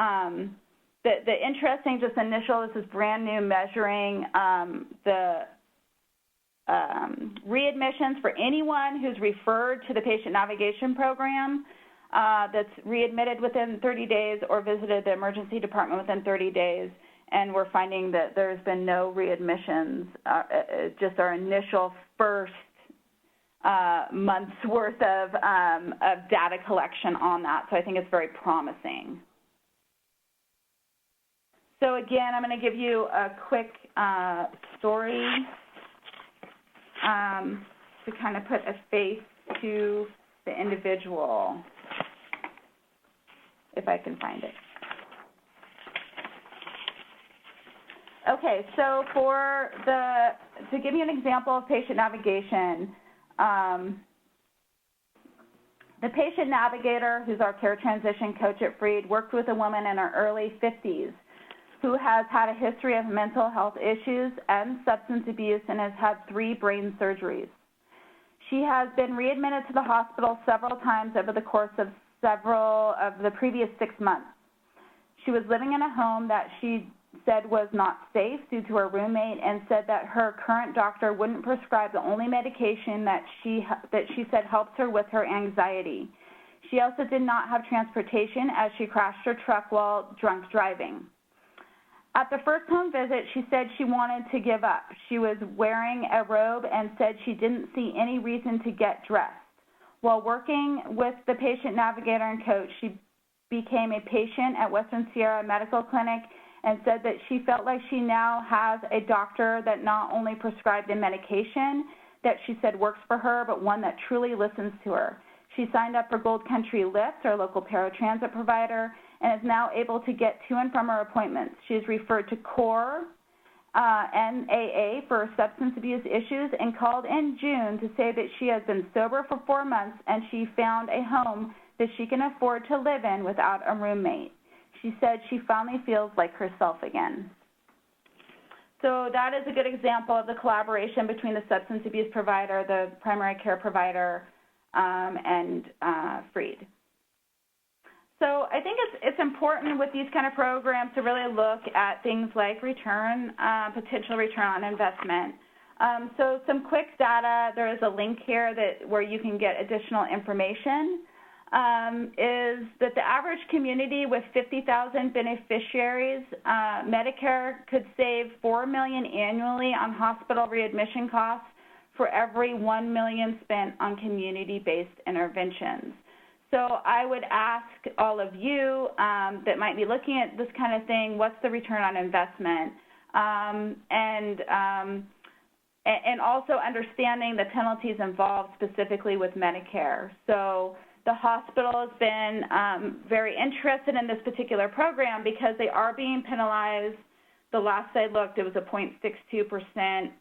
the interesting, just initial, this is brand new, measuring the readmissions for anyone who's referred to the patient navigation program that's readmitted within 30 days or visited the emergency department within 30 days. And we're finding that there's been no readmissions, just our initial first month's worth of data collection on that. So I think it's very promising. So again, I'm going to give you a quick story to kind of put a face to the individual, if I can find it. Okay, so to give you an example of patient navigation, the patient navigator, who's our care transition coach at Freed, worked with a woman in her early 50s who has had a history of mental health issues and substance abuse and has had 3 brain surgeries. She has been readmitted to the hospital several times over the course of several of the previous 6 months. She was living in a home that she said was not safe due to her roommate, and said that her current doctor wouldn't prescribe the only medication that she said helps her with her anxiety. She also did not have transportation as she crashed her truck while drunk driving. At the first home visit, she said she wanted to give up. She was wearing a robe and said she didn't see any reason to get dressed. While working with the patient navigator and coach, she became a patient at Western Sierra Medical Clinic and said that she felt like she now has a doctor that not only prescribed a medication that she said works for her, but one that truly listens to her. She signed up for Gold Country Lyft, our local paratransit provider, and is now able to get to and from her appointments. She is referred to CORE and AA for substance abuse issues, and called in June to say that she has been sober for 4 months and she found a home that she can afford to live in without a roommate. She said she finally feels like herself again. So that is a good example of the collaboration between the substance abuse provider, the primary care provider, and Freed. So I think it's important with these kind of programs to really look at things like potential return on investment. So some quick data, there is a link here where you can get additional information. Is that the average community with 50,000 beneficiaries, Medicare could save $4 million annually on hospital readmission costs for every $1 million spent on community-based interventions. So I would ask all of you that might be looking at this kind of thing, what's the return on investment? And also understanding the penalties involved specifically with Medicare. So the hospital has been very interested in this particular program because they are being penalized. The last I looked, it was a 0.62%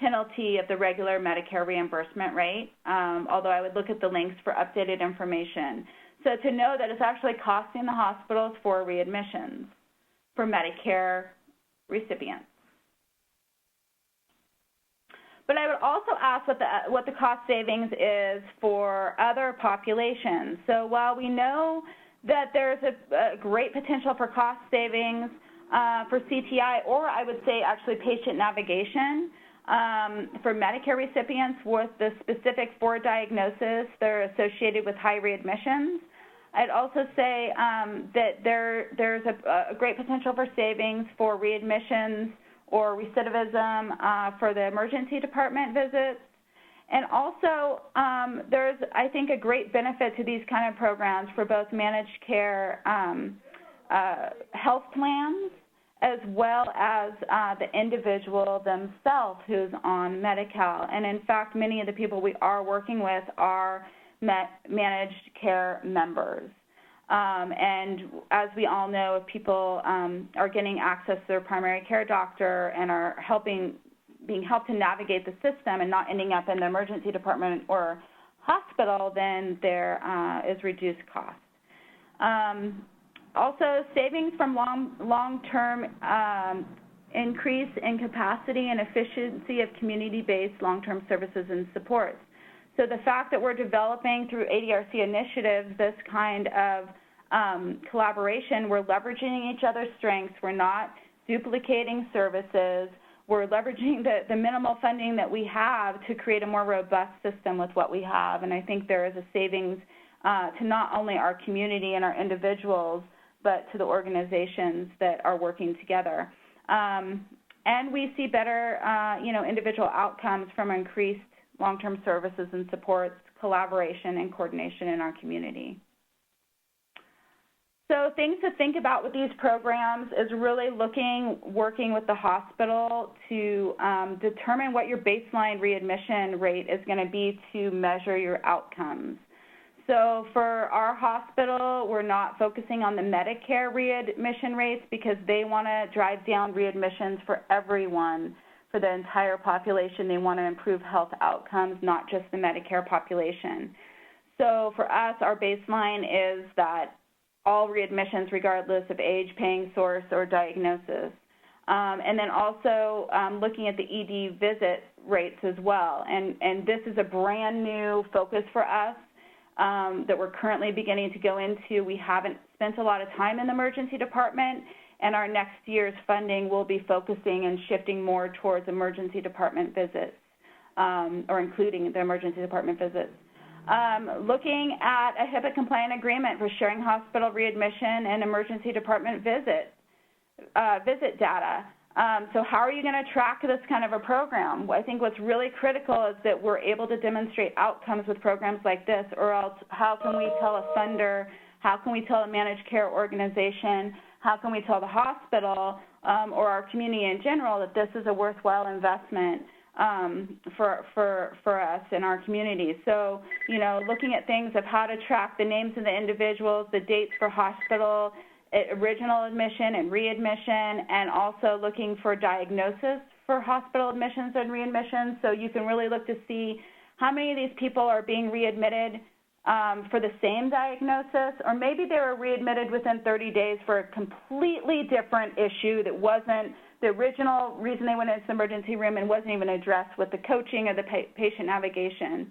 penalty of the regular Medicare reimbursement rate, although I would look at the links for updated information. So to know that it's actually costing the hospitals for readmissions for Medicare recipients. But I would also ask what the cost savings is for other populations. So while we know that there's a great potential for cost savings for CTI, or I would say actually patient navigation for Medicare recipients with the specific 4 diagnoses that are associated with high readmissions, I'd also say that there's a great potential for savings for readmissions or recidivism for the emergency department visits. And also, there's, I think, a great benefit to these kind of programs for both managed care health plans as well as the individual themselves who's on Medi-Cal. And in fact, many of the people we are working with are managed care members. And as we all know, if people are getting access to their primary care doctor and are being helped to navigate the system and not ending up in the emergency department or hospital, then there is reduced cost. Also, savings from long-term increase in capacity and efficiency of community-based long-term services and supports. So the fact that we're developing through ADRC initiatives this kind of collaboration, we're leveraging each other's strengths, we're not duplicating services, we're leveraging the minimal funding that we have to create a more robust system with what we have. And I think there is a savings to not only our community and our individuals, but to the organizations that are working together. And we see better, individual outcomes from increased long-term services and supports, collaboration, and coordination in our community. So things to think about with these programs is really working with the hospital to determine what your baseline readmission rate is going to be to measure your outcomes. So for our hospital, we're not focusing on the Medicare readmission rates because they want to drive down readmissions for everyone, for the entire population. They want to improve health outcomes, not just the Medicare population. So for us, our baseline is that all readmissions, regardless of age, paying source, or diagnosis. And then also looking at the ED visit rates as well. And this is a brand new focus for us that we're currently beginning to go into. We haven't spent a lot of time in the emergency department, and our next year's funding will be focusing and shifting more towards emergency department visits, or including the emergency department visits. Looking at a HIPAA-compliant agreement for sharing hospital readmission and emergency department visit data. So how are you going to track this kind of a program? I think what's really critical is that we're able to demonstrate outcomes with programs like this, or else how can we tell a funder, how can we tell a managed care organization, how can we tell the hospital or our community in general that this is a worthwhile investment for us in our community. So, looking at things of how to track the names of the individuals, the dates for hospital, original admission and readmission, and also looking for diagnosis for hospital admissions and readmissions. So you can really look to see how many of these people are being readmitted for the same diagnosis, or maybe they were readmitted within 30 days for a completely different issue that wasn't the original reason they went into the emergency room and wasn't even addressed with the coaching or the patient navigation.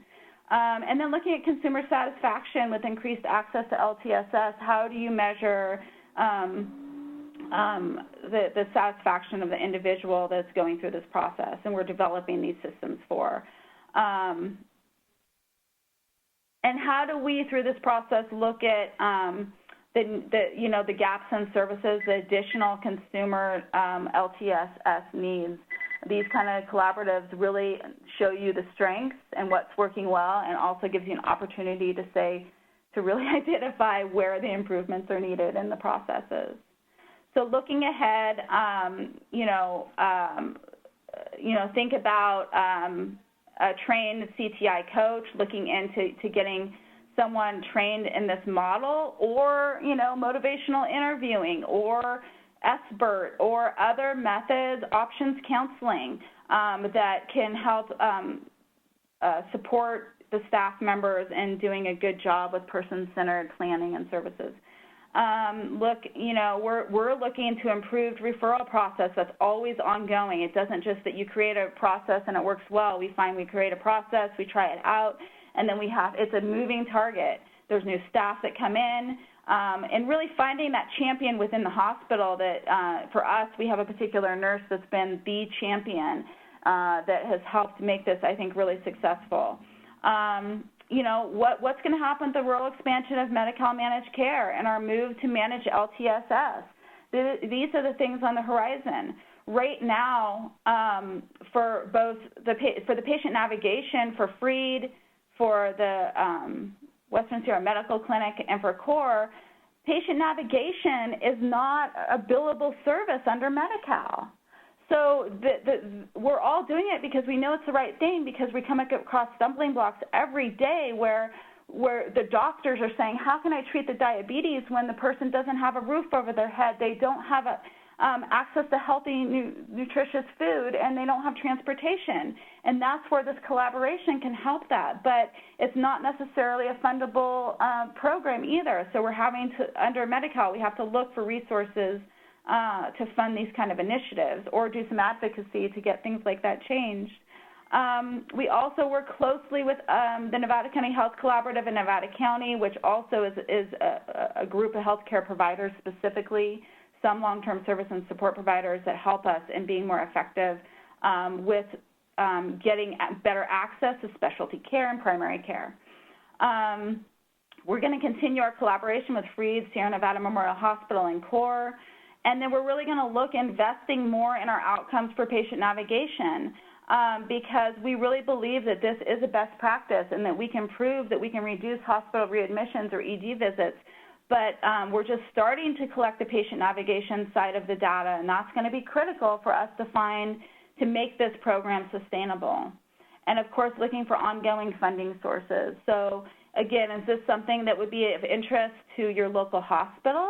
And then looking at consumer satisfaction with increased access to LTSS, how do you measure the satisfaction of the individual that's going through this process? And we're developing these systems for. And how do we, through this process, look at the gaps in services, the additional consumer LTSS needs? These kind of collaboratives really show you the strengths and what's working well, and also gives you an opportunity to really identify where the improvements are needed in the processes. So looking ahead, think about a trained CTI coach, looking into getting someone trained in this model, or, motivational interviewing, or SBIRT, or other methods, options counseling that can help support the staff members in doing a good job with person-centered planning and services. We're looking to improve referral process that's always ongoing. It doesn't just that you create a process and it works well. We find we create a process, we try it out, and then it's a moving target. There's new staff that come in, and really finding that champion within the hospital that, for us, we have a particular nurse that's been the champion that has helped make this, I think, really successful. What's going to happen with the rural expansion of Medi-Cal managed care and our move to manage LTSS? These are the things on the horizon. Right now, for both the patient navigation for Freed, for the Western Sierra Medical Clinic, and for CORE, patient navigation is not a billable service under Medi-Cal. So we're all doing it because we know it's the right thing, because we come across stumbling blocks every day where the doctors are saying, how can I treat the diabetes when the person doesn't have a roof over their head? They don't have access to healthy, nutritious food, and they don't have transportation. And that's where this collaboration can help that. But it's not necessarily a fundable program either. So we're having to, under Medi-Cal, we have to look for resources to fund these kind of initiatives or do some advocacy to get things like that changed. We also work closely with the Nevada County Health Collaborative in Nevada County, which also is a group of healthcare providers, specifically some long-term service and support providers that help us in being more effective with getting better access to specialty care and primary care. We're going to continue our collaboration with Freed, Sierra Nevada Memorial Hospital, and CORE, and then we're really going to look investing more in our outcomes for patient navigation. Because we really believe that this is a best practice and that we can prove that we can reduce hospital readmissions or ED visits. But we're just starting to collect the patient navigation side of the data, and that's going to be critical for us to make this program sustainable. And, of course, looking for ongoing funding sources. So, again, is this something that would be of interest to your local hospital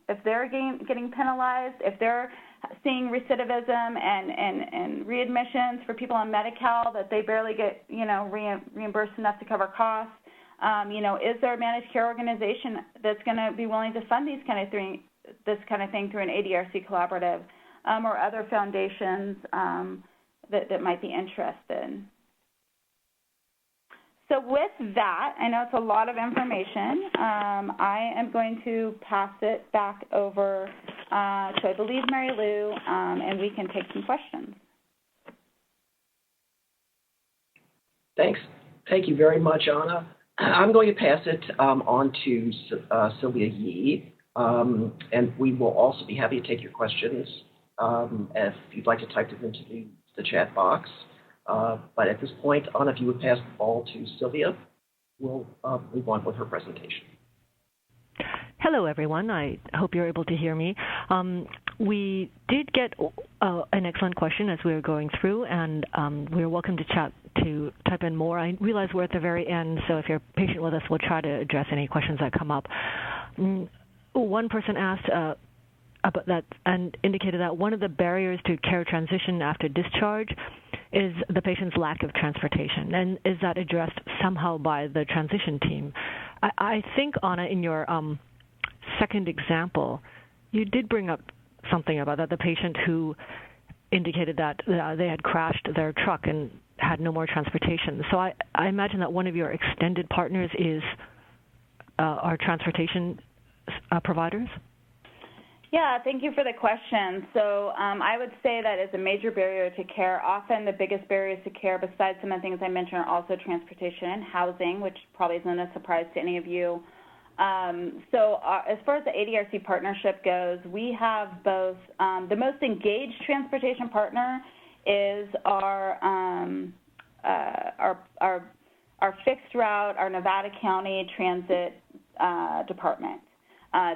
if they're getting penalized, if they're seeing recidivism and readmissions for people on Medi-Cal that they barely get, reimbursed enough to cover costs? Is there a managed care organization that's going to be willing to fund this kind of thing through an ADRC collaborative or other foundations that might be interested? So with that, I know it's a lot of information. I am going to pass it back over to, I believe, Mary Lou, and we can take some questions. Thanks. Thank you very much, Anna. I'm going to pass it on to Sylvia Yee, and we will also be happy to take your questions if you'd like to type them into the chat box. But at this point, Anna, if you would pass the ball to Sylvia, we'll move on with her presentation. Hello, everyone. I hope you're able to hear me. We did get an excellent question as we were going through, and we're welcome to type in more. I realize we're at the very end, so if you're patient with us, we'll try to address any questions that come up. One person asked about that and indicated that one of the barriers to care transition after discharge is the patient's lack of transportation, and is that addressed somehow by the transition team? I think, Anna, in your second example, you did bring up something about that, the patient who indicated that they had crashed their truck and had no more transportation. So I imagine that one of your extended partners is our transportation providers? Yeah, thank you for the question. So I would say that is a major barrier to care. Often the biggest barriers to care, besides some of the things I mentioned, are also transportation and housing, which probably isn't a surprise to any of you. So as far as the ADRC partnership goes, we have both the most engaged transportation partner is our fixed route, our Nevada County Transit Department.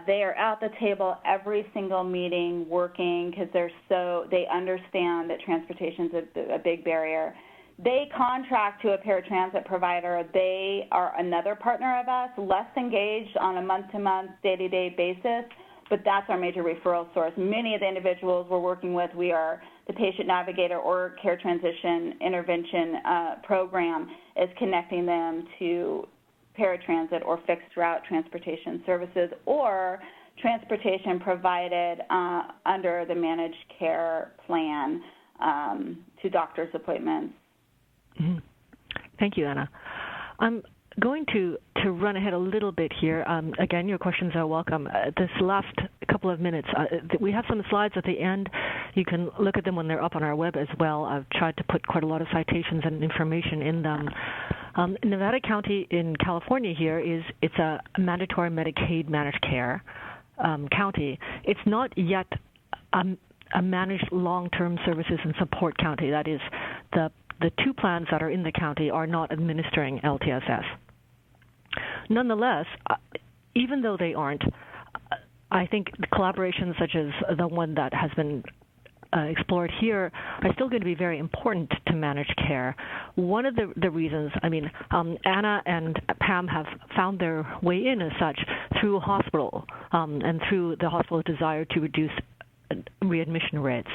They are at the table every single meeting working because they understand that transportation is a big barrier. They contract to a paratransit provider. They are another partner of us, less engaged on a month-to-month, day-to-day basis, but that's our major referral source. Many of the individuals we're working with, we are the patient navigator or care transition intervention program is connecting them to paratransit or fixed route transportation services or transportation provided under the managed care plan to doctor's appointments. Mm-hmm. Thank you, Anna. I'm going to run ahead a little bit here. Again, your questions are welcome. This last couple of minutes, we have some slides at the end. You can look at them when they're up on our web as well. I've tried to put quite a lot of citations and information in them. Nevada County in California here it's a mandatory Medicaid managed care county. It's not yet a managed long-term services and support county. That is, the two plans that are in the county are not administering LTSS. Nonetheless, even though they aren't, I think collaborations such as the one that has been explored here are still going to be very important to managed care. One of the reasons, Anna and Pam have found their way in as such through hospital and through the hospital's desire to readmission rates.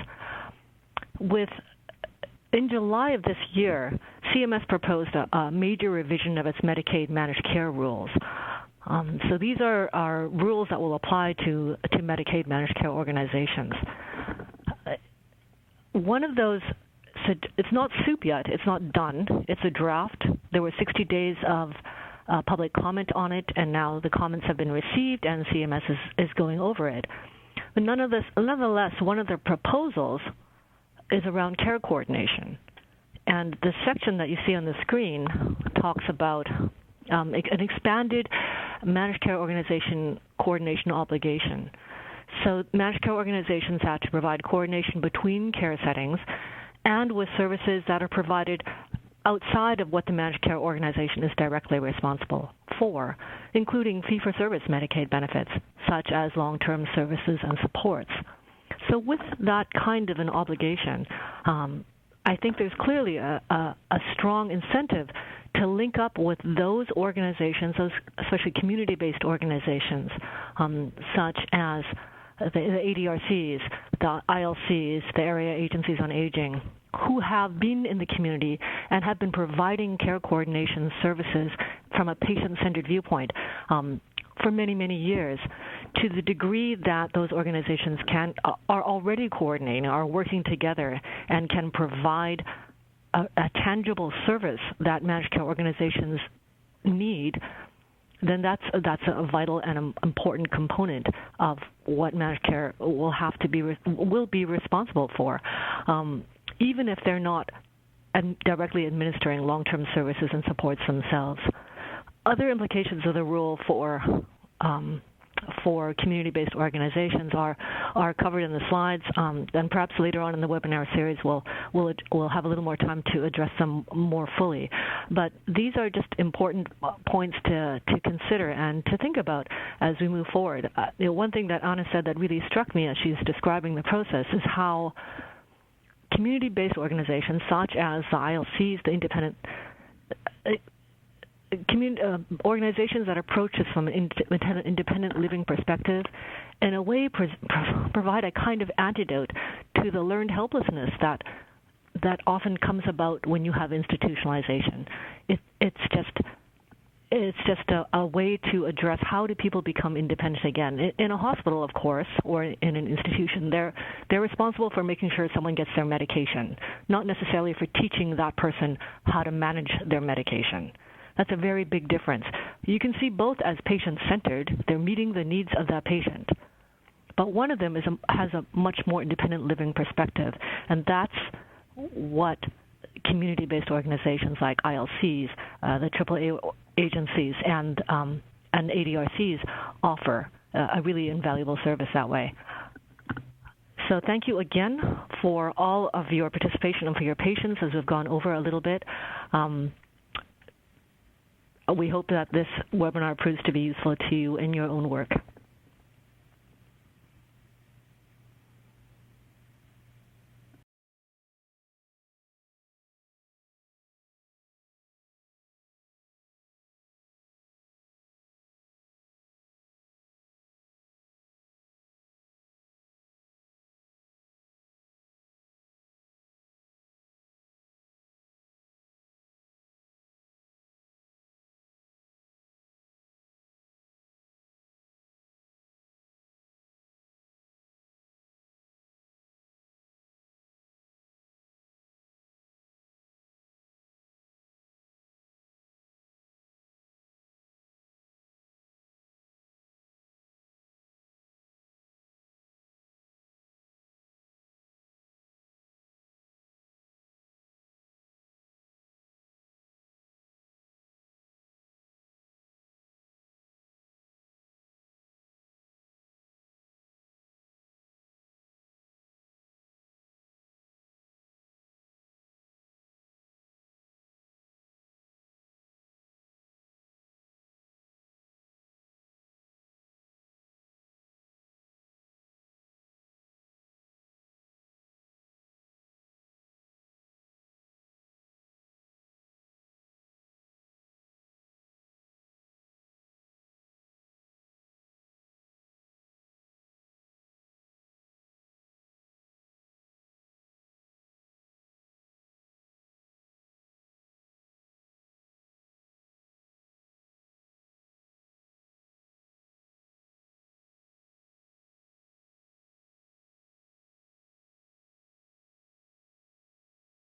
In July of this year, CMS proposed a major revision of its Medicaid managed care rules. So these are rules that will apply to Medicaid managed care organizations. One of those, it's not soup yet, it's not done, it's a draft. There were 60 days of public comment on it, and now the comments have been received and CMS is going over it. But nonetheless, one of the proposals is around care coordination. And the section that you see on the screen talks about an expanded managed care organization coordination obligation. So managed care organizations have to provide coordination between care settings and with services that are provided outside of what the managed care organization is directly responsible for, including fee-for-service Medicaid benefits, such as long-term services and supports. So with that kind of an obligation, I think there's clearly a strong incentive to link up with those organizations, those especially community-based organizations, such as the ADRCs, the ILCs, the area agencies on aging, who have been in the community and have been providing care coordination services from a patient-centered viewpoint for many, many years, to the degree that those organizations are already coordinating, are working together, and can provide a tangible service that managed care organizations need, then that's a vital and important component of what managed care will be responsible for, even if they're not directly administering long-term services and supports themselves. Other implications of the rule for community-based organizations are covered in the slides, and perhaps later on in the webinar series we'll have a little more time to address them more fully. But these are just important points to consider and to think about as we move forward. One thing that Anna said that really struck me as she's describing the process is how community-based organizations such as the ILCs, the organizations that approach this from an independent living perspective, in a way provide a kind of antidote to the learned helplessness that often comes about when you have institutionalization. It's just a way to address how do people become independent again. In a hospital, of course, or in an institution, they're responsible for making sure someone gets their medication, not necessarily for teaching that person how to manage their medication. That's a very big difference. You can see both as patient-centered. They're meeting the needs of that patient. But one of them has a much more independent living perspective, and that's what community-based organizations like ILCs, the AAA agencies, and ADRCs offer a really invaluable service that way. So thank you again for all of your participation and for your patience as we've gone over a little bit. We hope that this webinar proves to be useful to you in your own work.